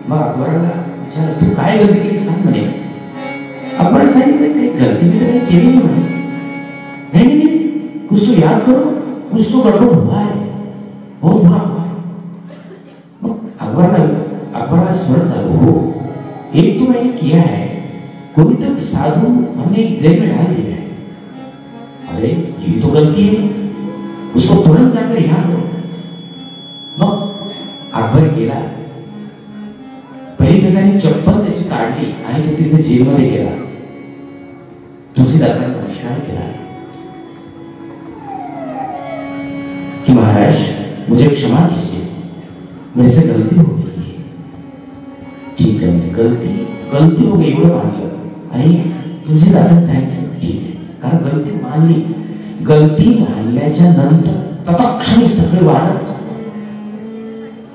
मग अकबराला विचारलं तू काय गलती केली सांग म्हणे. अकबराने सांगितलं काही गलती मी तर काही केली नाही म्हणे. नहीं कुछ तो याद करो, कुछ तो गड़बड़ हुआ है, बहुत बुरा हुआ है. अकबराला स्मरण आलं, हो एक तो मैंने किया है, कोई तो साधु हमने एक जेल में डाल दिया है. अरे ये तो गलती है, उसको तुरंत जाकर याद करो. मग अकबर गेला, पहिली ठिकाणी चप्पल त्याची काढली आणि तो तिथे जेलमध्ये गेला. तुलसीदासांनी नमस्कार केला कि महाराज मुझे क्षमा कीजिए, मेरे से गलती हो गई है. ठीक है, गलती हो गई एवढं मानलं. आणि तुलसीदासांनी सांगितलं ठीक आहे, कारण गलती मानली. गलती मानल्याच्या नंतर तत्क्षणी सगळे वाढत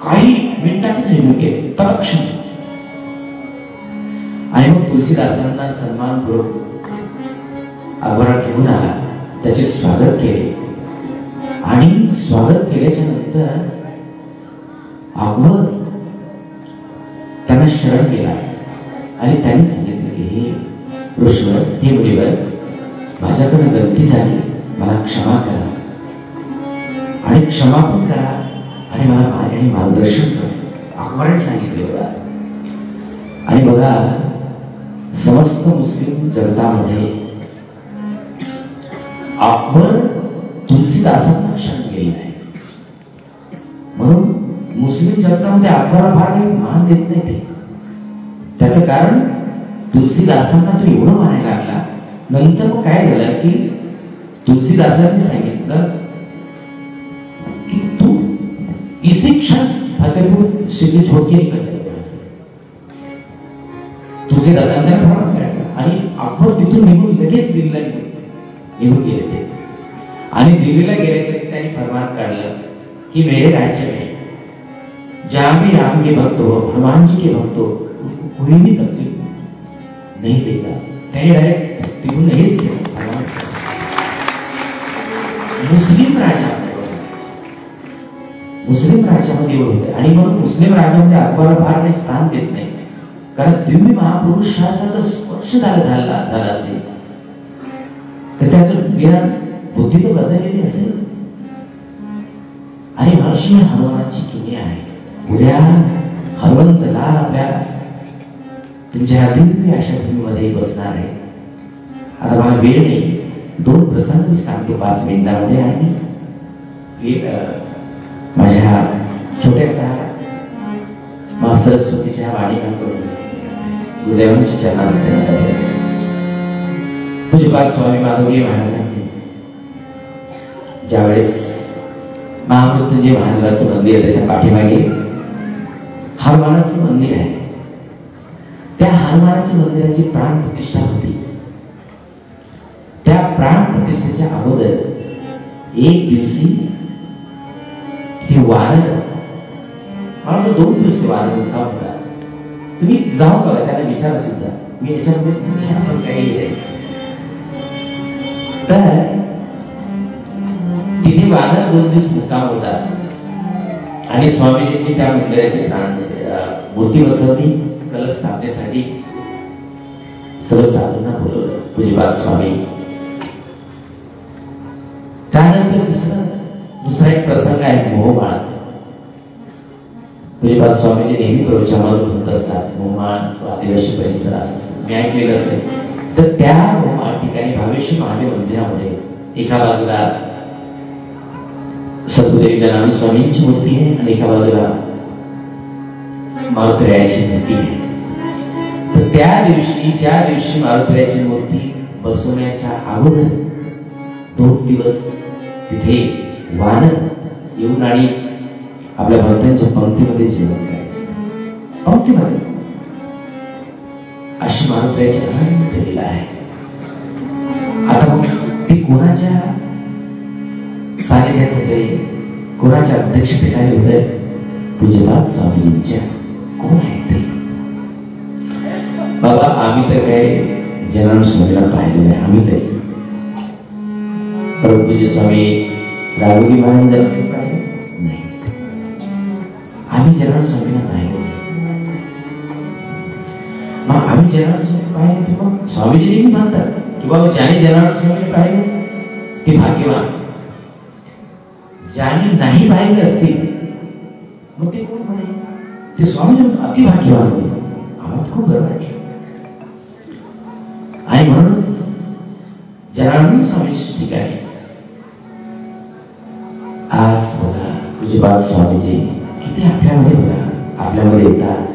काही मिनिटातच निघून गेले, तत्क्षणी. आणि मग तुलसीदासांना सन्मानपूर्वक अकबरा घेऊन आला, त्याचे स्वागत केले. आणि स्वागत केल्याच्या नंतर अकबर त्यांना शरण गेला आणि त्यांनी सांगितलं की हे ऋषीवर, हे मुनीवर, माझ्याकडे गलती झाली, मला क्षमा करा आणि क्षमा पण करा आणि मला माझ्या मार्गदर्शन करा. अकबराने सांगितले बघा. आणि बघा समस्त मुस्लिम जगतामध्ये अकबर तुलसीदासांना क्षण गेलेला आहे. म्हणून मुस्लिम जगतामध्ये अकबराला फार काही मान देत नाही ते. त्याचं कारण तुलसीदासांना तो एवढं मानायला लागला नंतर मग काय झालं की तुलसीदासांनी सांगितलं की तू इसी क्षण फतेहपूर सिकरी छोड़ के निकल जाएगा. तुलसीदासांनी त्याला फरमान काढला आणि आपण तिथून निघून लगेच दिल्लीला निघून गेले ते. आणि दिल्लीला गेल्याच्या त्यांनी फरमान काढलं कि मेरे राज्य में जहां भी राम के भक्त हो, हनुमान जी के भक्त हो, उनको कोई भी तकलीफ नहीं देगा. त्यांनी डायरेक्ट तिथून हेच केलं. मुस्लिम राज्यामध्ये एवढं होते आणि म्हणून मुस्लिम राज्यामध्ये अकबरला फार काही स्थान देत नाही. कारण दिव्य महापुरुषाचा जर स्पर्श झाला असेल तर त्याचं विराट बुद्धी तर बदललेली असेल. आणि महर्षी हनुमानाची किमी आहे. उद्या हनुमंतला आपल्या तुमच्या दिव्य अशा भूमीमध्ये बसणार आहे. आता मला वेळ नाही, 2 प्रसंग मी सांगतो 5 मिनिटांमध्ये. आणि माझ्या छोट्याशा मास्तर सरस्वतीच्या वाणीकडून गुरुदेवांची चरणास पूज्यपाद स्वामी माधवजी महाराजांनी ज्यावेळेस महामृत्युंजय महादेवाचं मंदिर आहे त्याच्या पाठीमागे हनुमानाचं मंदिर आहे. त्या हनुमानाच्या मंदिराची प्राण प्रतिष्ठा होती. त्या प्राण प्रतिष्ठेच्या अगोदर एक दिवशी हे वानर, मला तर 2 दिवस वानर होता. तुम्ही जाऊन बघा, त्याला विचारा सुद्धा, मी त्याच्यामध्ये पण काही आहे. तर तिथे वानर 2 दिवस मुक्काम होता आणि स्वामीजींनी त्या मंदिराची प्राण मूर्ती बसवली. कलश स्थापनेसाठी सर्व साधूंना बोलवलं. पूज्यपाद स्वामी. त्यानंतर दुसरा एक प्रसंग आहे मोहमाळ. पूज्यपाद स्वामीजी नेहमी प्रवचनावर म्हणत असतात मोहमाळ आदिवासी परिसर असं मी ऐकलेलं असेल. तर त्या मोहमाळ ठिकाणी भावेश्वर महादेव मंदिरामध्ये एका बाजूला सद्गुरुदेव जनार्दन स्वामींची मूर्ती आहे आणि एका बाजूला मारुतीरायाची मूर्ती आहे. तर त्या दिवशी ज्या दिवशी मारुतीरायाची मूर्ती बसवण्याच्या अगोदर 2 दिवस तिथे वानर येऊन आणि आपल्या भक्तांच्या पंक्तीमध्ये जेवण करायचं. पंक्तीमध्ये अशी मारुतीरायाची अनंत लीला आहे. आता मग ते कोणाच्या सानिध्यात होते, कोणाच्या अध्यक्षतेखाली होते? पूज्यपाद स्वामीजींच्या. कोण आहे ते? बाबा आम्ही तर काय जनार्दन स्वामीला पाहिलं नाही. आम्ही तरी पूज्य स्वामी राघोजी महाराजांना पाहिलं नाही. आम्ही जनार्दन स्वामीला पाहिलं नाही. मग आम्ही जनार्दन स्वामी पाहिलं तर मग स्वामीजी म्हणतात की बाबा ज्याने जनार्दन स्वामी पाहिले ते भाग्यवान. ज्याने नाही पाहिलं असतील मग ते कोण म्हणे? ते स्वामी अति भाग्यवान होते. आम्हाला खूप गर्व वाटलं. आणि म्हणूनच जनार्दन स्वामीच्या ठिकाणी आज बघा पूज्यपाद स्वामीजी किती आपल्यामध्ये बघा आपल्यामध्ये येतात,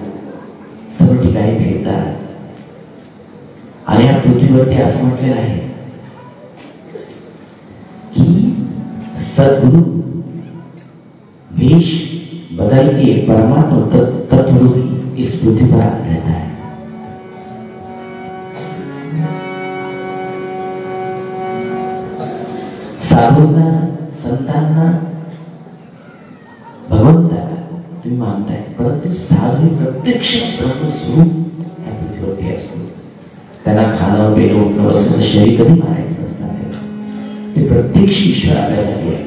सर्व ठिकाणी भेटतात. आणि या पृथ्वीवरती असं म्हटलेलं आहे की सद्गुरु वेश बदल के परमात्मा तत्व इस पृथ्वी पर रहता है. साधूंना संतांना भगवंताला तुम्ही मानताय, परंतु साधू प्रत्यक्ष ब्रह्मस्वरूप या पृथ्वीवरती असतो. त्यांना खाणं पिणं उठणं बसणं शरीर कधी मारायचं नसतात. ते प्रत्यक्ष ईश्वर आपल्यासाठी आहे.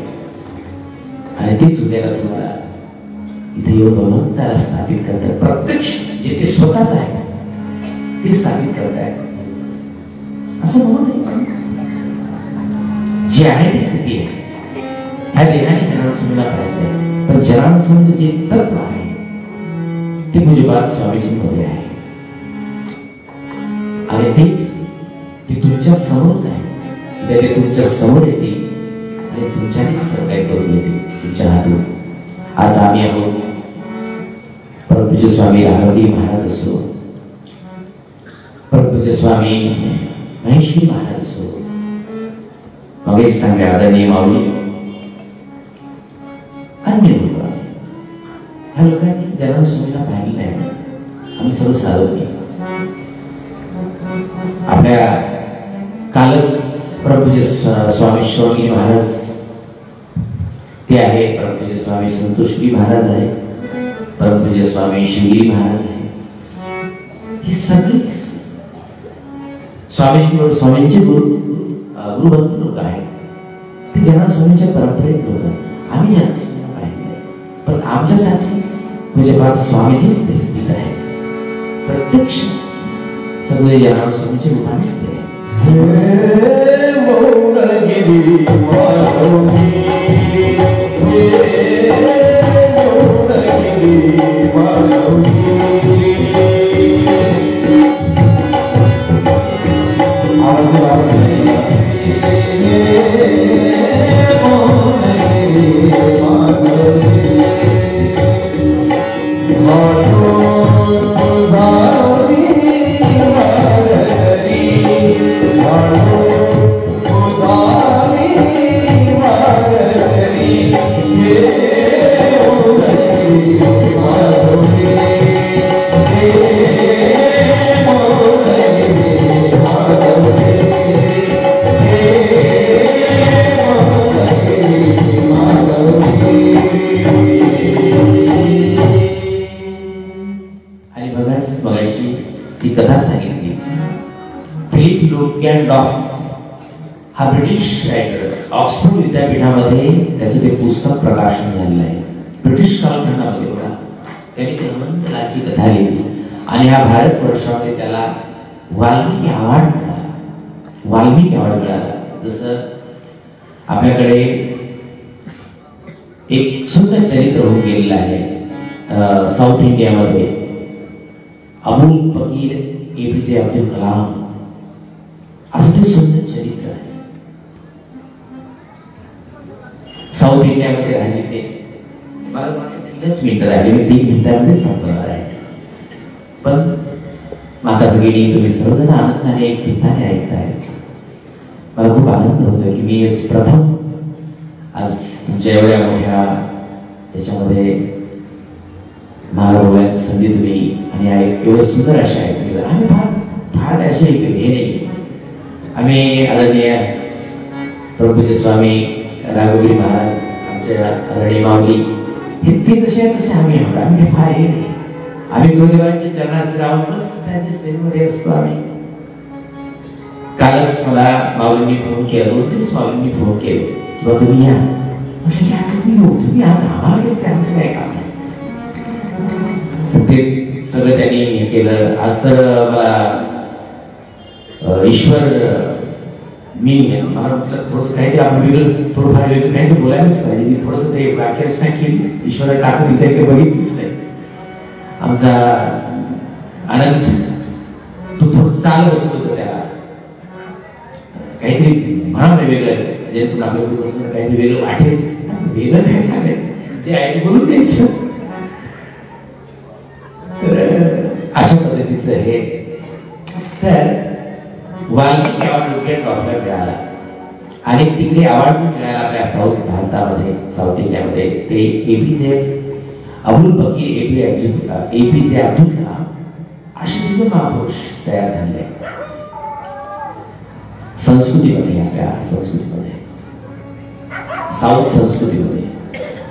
आणि तेच उद्याला तुम्हाला इथे येऊन भगवंताला स्थापित करतात. प्रत्यक्ष जे ते स्वतःच आहे ते स्थापित करताय असं म्हणून जे आहे ती स्थिती आहे. ह्या देहाने जनार्दन स्वामीला पाहिजे, पण जनार्दन स्वामीचं जे तत्व आहे ते पूज्यपाद स्वामीजींमध्ये आहे. आणि तेच ते तुमच्या समोरच आहे. ते तुमच्या समोर येते आणि तुमच्यानेच सर्व काही करून येते तुमच्या हातून. आज आम्ही आहोत परमपूज्य स्वामी राघोजी महाराज असो, परमपूज्य स्वामी महेश्वरी महाराज सोबत मगेश सांगे आदरणीय माऊली अन्य लोक ह्या लोकांनी जनावर स्वामीला पाहिलं नाही. आम्ही सर्व साधवली. आपल्या कालच परमपूज्य स्वामी श्रवणगिरी महाराज ते आहे, परमपूज्य स्वामी संतोषगिरी महाराज आहे, परमपूज्य स्वामी शिवगिरी महाराज आहे. ही सगळी स्वामींचे गुरुभक्त लोक आहेत. ते ज्यांना स्वामींच्या परंपरेत लोक आहेत. आम्ही ज्यांना स्वामींना पाहिजे पण आमच्यासाठी पूज्यपाद स्वामीजीच ते स्थित आहे. प्रत्यक्ष सगळे ज्यांना स्वामींचे रूपानेच ते हा ब्रिटिश रायटर ऑक्सफोर्ड विद्यापीठामध्ये त्याचं ते पुस्तक प्रकाशन झालेलं आहे. ब्रिटिश कालखंडामध्ये बघा त्यांनी हनुमंतलाची कथा लिहिली आणि ह्या भारतवर्षामध्ये त्याला वाल्मिकी अवॉर्ड मिळाला. वाल्मिकी अवॉर्ड मिळाला. जसं आपल्याकडे एक सुंदर चरित्र होऊन गेलेलं आहे साऊथ इंडियामध्ये. अबुल फकीर APJ अब्दुल कलाम असं ते सुंदर चरित्र आहे. साऊथ इंडियामध्ये राहिले ते मला 3 मिनिटं राहिले. मी 3 मिनिटांमध्ये संपवणार आहे. पण माता भगिनी तुम्ही सर्वजण आनंदाने एक चिंताने ऐकताय. मला खूप आनंद होतो की मी प्रथम आज तुमच्या एवढ्या मोठ्या त्याच्यामध्ये मला बोलायची संधी तुम्ही आणि एवढं सुंदर अशा ऐकलं. आम्ही फार असे हे नाही. आम्ही आदरणीय प्रभूजी स्वामी राघवगिरी महाराज आमच्या आदरणीय माऊली हे ते जसे आहेत तसे आम्ही आहोत. आम्ही फार हे नाही. आम्ही गुरुदेवांच्या चरणात राहून बस त्याच्या सेवेमध्ये असतो. आम्ही कालच मला माऊलींनी फोन केला. 2-3 माऊलींनी फोन केले किंवा तुम्ही या. तुम्ही आम्हाला त्यांचं काय काम आहे. ते सगळं त्यांनी हे केलं. आज तर मला ईश्वर मी मला म्हटलं थोडंसं काहीतरी आपण वेगळं थोडंफार वेगळं काहीतरी बोलायलाच पाहिजे. मी थोडंसं ते व्याख्यारचना केली. ईश्वर टाकून तिथे काही बघितलीच नाही. आमचा आनंद तो थोडं चाल बसत होतं. त्याला काहीतरी म्हणा वेगळं जेणेकरून आपल्या काहीतरी वेगळं वाटेल. वेगळं काय सांगायचं जे आहे बोलून द्यायचं. तर अशा पद्धतीचं हे तर वाल्मिकी अवॉर्ड योग्य ट्रॉफीला मिळाला आणि तिकडे अवॉर्ड मिळाला आपल्या साऊथ भारतामध्ये साऊथ इंडियामध्ये. ते APJ अबुल फकीर APJ अब्दुल कलाम असे विविध महापुरुष तयार झाले संस्कृतीमध्ये. आपल्या संस्कृतीमध्ये साऊथ संस्कृतीमध्ये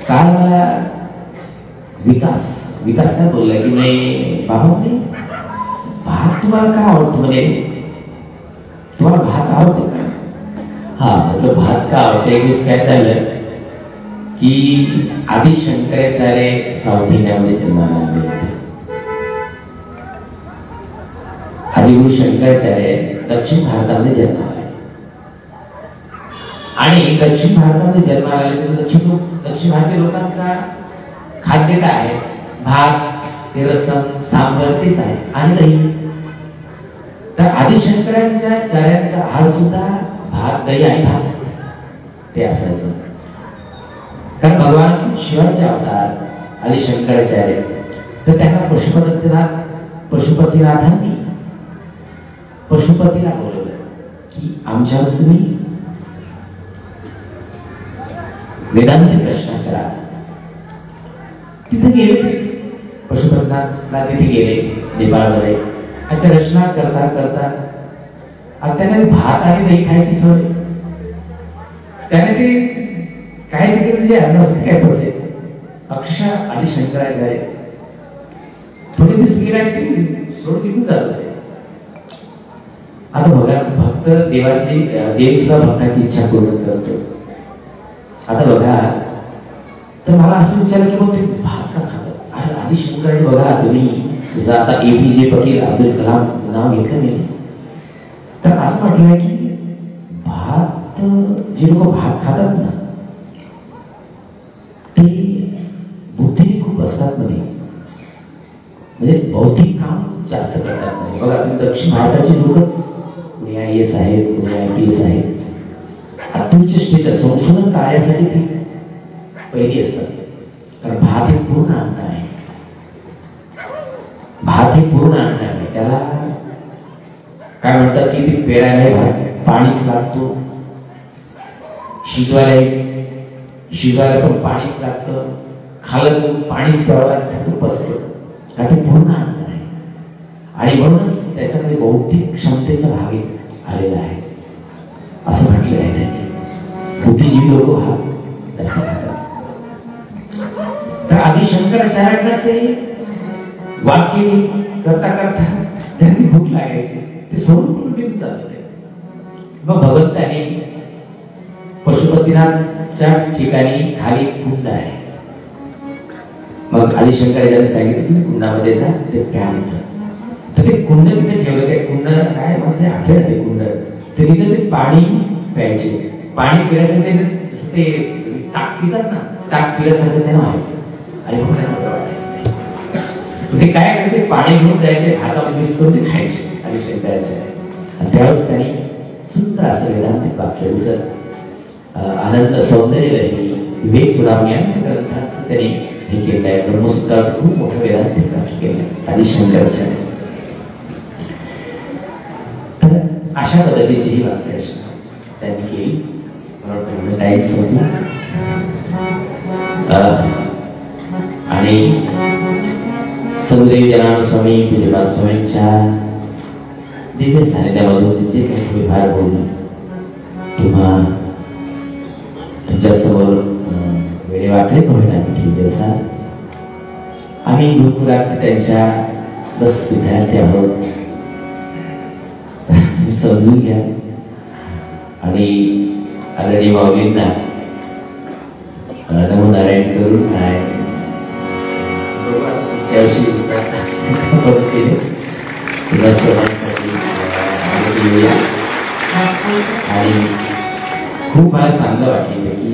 काल मला विकास काय बोलला की नाही बाबा नाही भात तुम्हाला काय आवडतो म्हणे. तुम्हाला भात आवडतो का. हा म्हटलं भात का आवडतो. एक दिवस काय झालं की आधी शंकराचार्य साऊथ इंडियामध्ये जन्माला आले. आदिगुरु शंकराचार्य दक्षिण भारतामध्ये जन्माला आले आणि दक्षिण भारतामध्ये जन्माला आले. दक्षिण भारतीय लोकांचा खाद्य काय आहे. भात ते रसम सांबर तेच आहे आणि दही. तर आदिशंकरांच्या चार्यांचा आहार सुद्धा भात दही आणि भात ते असायचं. कारण भगवान शिवाचे अवतार आदिशंकराचार्य तर त्यांना पशुपतीनाथांनी पशुपतीला बोलवलं. की आमच्यावर तुम्ही वेदांत प्रश्न करा. तिथे गेले पशुपतीनाथला, तिथे गेले नेपाळमध्ये. आणि ते रचना करता करता त्याने भात आणि दही खायची सवय. त्याने ते काय तिकडे जे अन्न असते काय बसे अक्षर आधी शंकराचार्य थोडे दिवस गेले आणि ते सोडून निघून जात होते. आता बघा, भक्त देवाची, देव सुद्धा भक्ताची इच्छा पूर्ण करतो. आता बघा, तर मला असं विचारलं की मग ते भात का खातात? आणि आधी शंकराने बघा तुम्ही, जसं आता APJ अब्दुल कलाम नाव घेतलं मी, तर असं म्हटलं की भात, जे लोक भात खातात ना ते बुद्धी खूप असतात मध्ये, म्हणजे बौद्धिक काम जास्त करतात नाही. बघा तुम्ही दक्षिण भारताचे लोकच, कुणी IAS आहेत, कुणी IPS आहेत, अत्युच्च संशोधन कार्यासाठी ते पहिली असतात. कारण भात हे पूर्ण अन्न आहे. भात हे पूर्ण अन्न आहे. त्याला काय म्हणतात की ते पेरायला भात पाणीच लागतो, शिजवायला पण पाणीच लागतं, खालं पाणीच प्यावं लागतं, पसतं. ते पूर्ण अन्न आहे. आणि म्हणूनच त्याच्यामध्ये बौद्धिक क्षमतेचा भाग आलेला आहे असं म्हटलेलं आहे त्यांनी. बुद्धिजीवी लोक भात जास्त खातात. तर आधी शंकराचार्यांना ते वाक्य करता करता त्यांनी भूक लागायची, ते सोडून निघून जात होते. मग भगवंताने पशुपतीनाथच्या ठिकाणी खाली कुंड आहे. मग आधी शंकराचार्य सांगितलं तुम्ही कुंडामध्ये जा, ते प्या म्हणतात. तर ते कुंड तिथे ठेवलं. ते कुंड काय म्हणजे आठवण ते कुंड, ते तिथे ते पाणी प्यायचे. पाणी पिण्यासाठी जसं ते ताक पितात ना, ताक पिल्यासारखं त्यांना व्हायचं. आणि मग त्यांना वाटायचं ते काय करते, पाणी घेऊन जायचे, भातात मिक्स करून ते खायचे आधी शंकराचार्य. आणि त्यावेळेस त्यांनी सुंदर असं वेदांतिक वाक्य, जसं आनंद सौंदर्य लहरी विवेक चुडामणी यांच्या ग्रंथाचं त्यांनी हे केलं आहे. ब्रह्मसूत्रात खूप मोठं वेदांतिक वाक्य केलं आहे आधी शंकराचार्य. तर अशा पद्धतीची ही वाक्यरचना त्यांनी केली. टाईम संपला आणि सद्गुरुदेव जनार्दन स्वामी विजयपाल स्वामींच्या दिव्य सानिध्यामधून जे काही तुम्ही बाहेर बोलले किंवा तुमच्यासमोर वेळे वाकडे पण आम्ही ठेवले असाल. आम्ही गुरुकुलात त्यांच्या 10 विद्यार्थी आहोत, समजून घ्या. आणि ऑलरेडी माऊलींना नमो नारायण करून काय आणि खूप मला चांगलं वाटलं की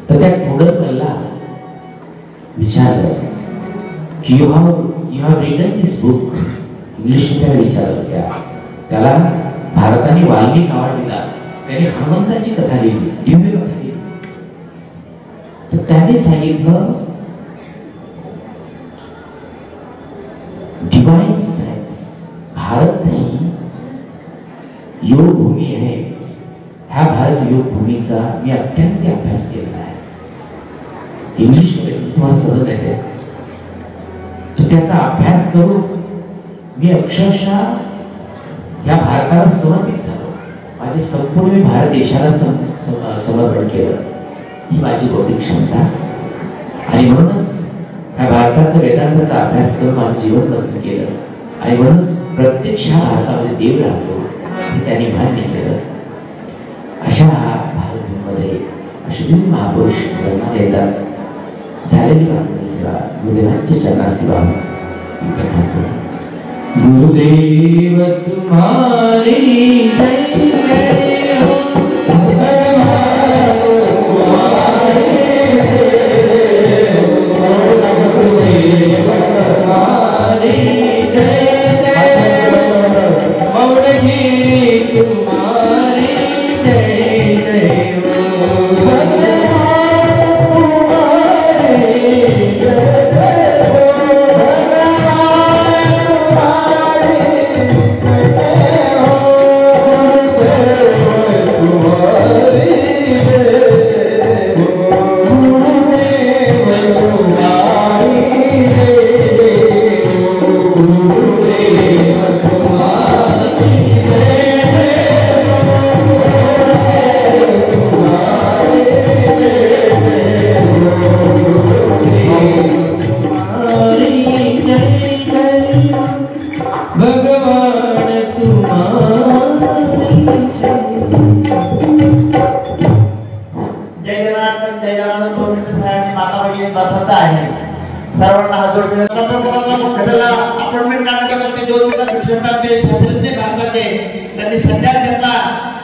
तर त्या कोडरला विचारलं की you have written this book. इंग्लिशमध्ये त्याला विचारलं, त्याला भारताने वाल्मिक अवॉर्ड दिला, त्याने हनुमंताची कथा लिहिली, दिव्य कथा लिहिली. तर त्याने सांगितलं डिवाइन सायन्स, भारत ही योग भूमी आहे. ह्या भारत योग भूमीचा मी अत्यंत अभ्यास केला आहे. इंग्लिश मध्ये तुम्हाला समजत येते. तर त्याचा अभ्यास करून मी अक्षरशः या भारताला समर्पित झालो. माझे संपूर्ण मी भारत देशाला समर्पण केलं. ही माझी बौद्धिक क्षमता. आणि म्हणूनच ह्या भारताचा वेदांताचा अभ्यास करून माझं जीवन बदल केलं. आणि म्हणूनच प्रत्यक्ष ह्या भारतामध्ये देव राहतो हे त्यांनी मान्य केलं. अशा भारतभूमीमध्ये असे महापुरुष जन्माला येतात. झालेली सेवा गुरुदेवांच्या चरणासेवा गुरुदेव तुम्हारी जय हो.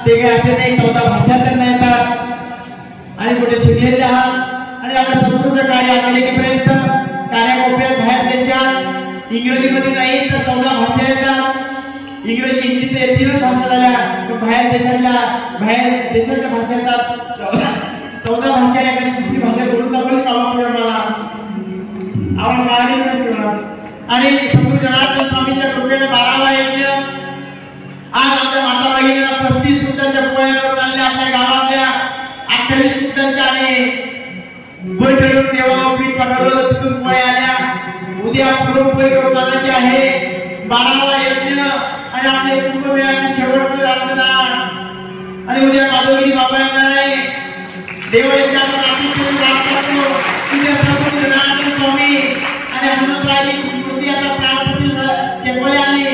ते काय असे नाही 14 भाषा त्यांना येतात आणि कुठे शिकलेले आहात आणि आपल्या संपूर्ण कार्य अमेरिकेपर्यंत कानाकोपऱ्यात बाहेर देशात इंग्रजीमध्ये नाही तर 14 भाषा येतात इंग्रजी हिंदी ते 3 भाषा झाल्या बाहेर देशाच्या भाषा येतात 14 भाषा एखादी दुसरी भाषा बोलून दाखवली कामापुढे मला आपण मागणी करतो आणि सद्गुरू जनार्दन स्वामींच्या कृपेने 12वा यज्ञ आज आपल्या माता भगिनींना 35 सुट्ट्यांच्या पोळ्या करून आणल्या आपल्या गावातल्या 28 सुट्ट्यांच्या आणि बैठकीवर देवा पीठ पाठवलं तिथून पोळ्या आल्या उद्या पुरणपोळी करून आणायची आहे 12वा यज्ञ आणि आपले कुंभमेळ्याचे शेवटचे रक्तदान आणि उद्या माधवगिरी बाबा येणार आहे देवाच्या प्रार्थनेतून प्रार्थना करतो की सद्गुरू जनार्दन स्वामी आणि हनुमंतरायाची मूर्ती आता प्रार्थनेत टेकवली आली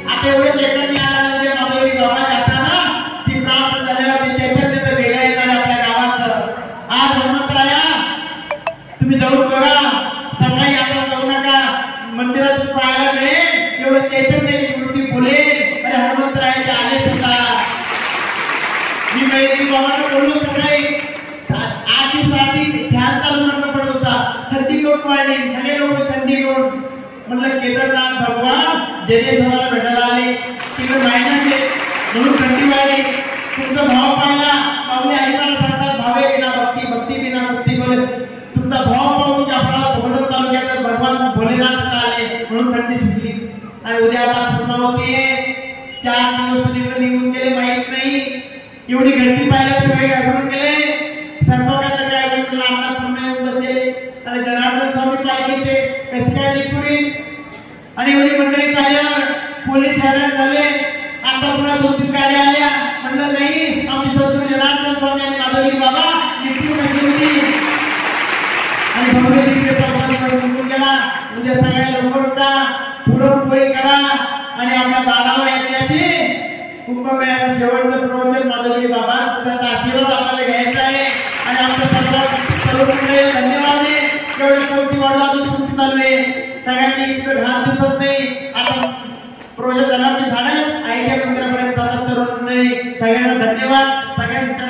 आता एवढे चैतन्य आला म्हणजे माधवगिरी बाबा जाताना ती प्रार्थना झाल्यावर ते चैतन्य तर वेगळं येणार आपल्या गावात आज हनुमंतराया तुम्ही जाऊन बघा सकाळी आता जाऊ नका मंदिरात पाहायला मिळेल एवढं चैतन्याची मूर्ती बोलेल आणि हनुमंतरायाचे आले सुद्धा मी माहिती बाबांना बोललो सकाळी 8 दिवसाआधी ध्यान चालू करणं पडत होता थंडी कोण वाढली सगळे लोक थंडी कोण म्हणलं केदारनाथ भगवान जनेश्वराला भेटायला आले तिकडे महिन्याचे म्हणून थंडी वाढली तुमचा भाव पाहिला पाहुणे ऐकायला सांगतात भावे बिना भक्ती भक्ती बिना मुक्ती बोले तुमचा भाव पाहून आपला भोगडत तालुक्यात भगवान भोलेनाथ आले म्हणून थंडी सुटली आणि उद्या आता पूर्ण होते 4 दिवस तिकडे निघून गेले माहित नाही एवढी गर्दी पाहिला सगळे घाबरून गेले स्वयंपाकाचं काय वेळ लागणार पूर्ण येऊन बसेल आणि जनार्दन स्वामी पाहिजे ते कसं काय निघून आणि एवढी मंडळी झाल्यावर पोलीस हैराण झाले आता पुन्हा 2-3 गाड्या आल्या म्हणलं नाही आमचे सद्गुरू जनार्दन स्वामी आणि माधवगिरी बाबा निघून होती आणि भगवती निघून गेला उद्या सगळ्या लवकर उठा पुरणपोळी करा आणि आपल्या 12वा यज्ञाची कुंभमेळ्याचं शेवटचं प्रवचन माधवगिरी बाबा त्याचा आशीर्वाद आपल्याला घ्यायचा आहे आणि आपल्या सर्व मंडळी धन्यवाद आहे एवढे कौतुक वाढवा चालू आहे सगळ्यांनी इतकं घाण दिसत नाही आता प्रोजेक्ट झाल्यावरती झाडं आईच्या मंदिरापर्यंत जातात तरुण मंडळी सगळ्यांना धन्यवाद सगळ्यांच्या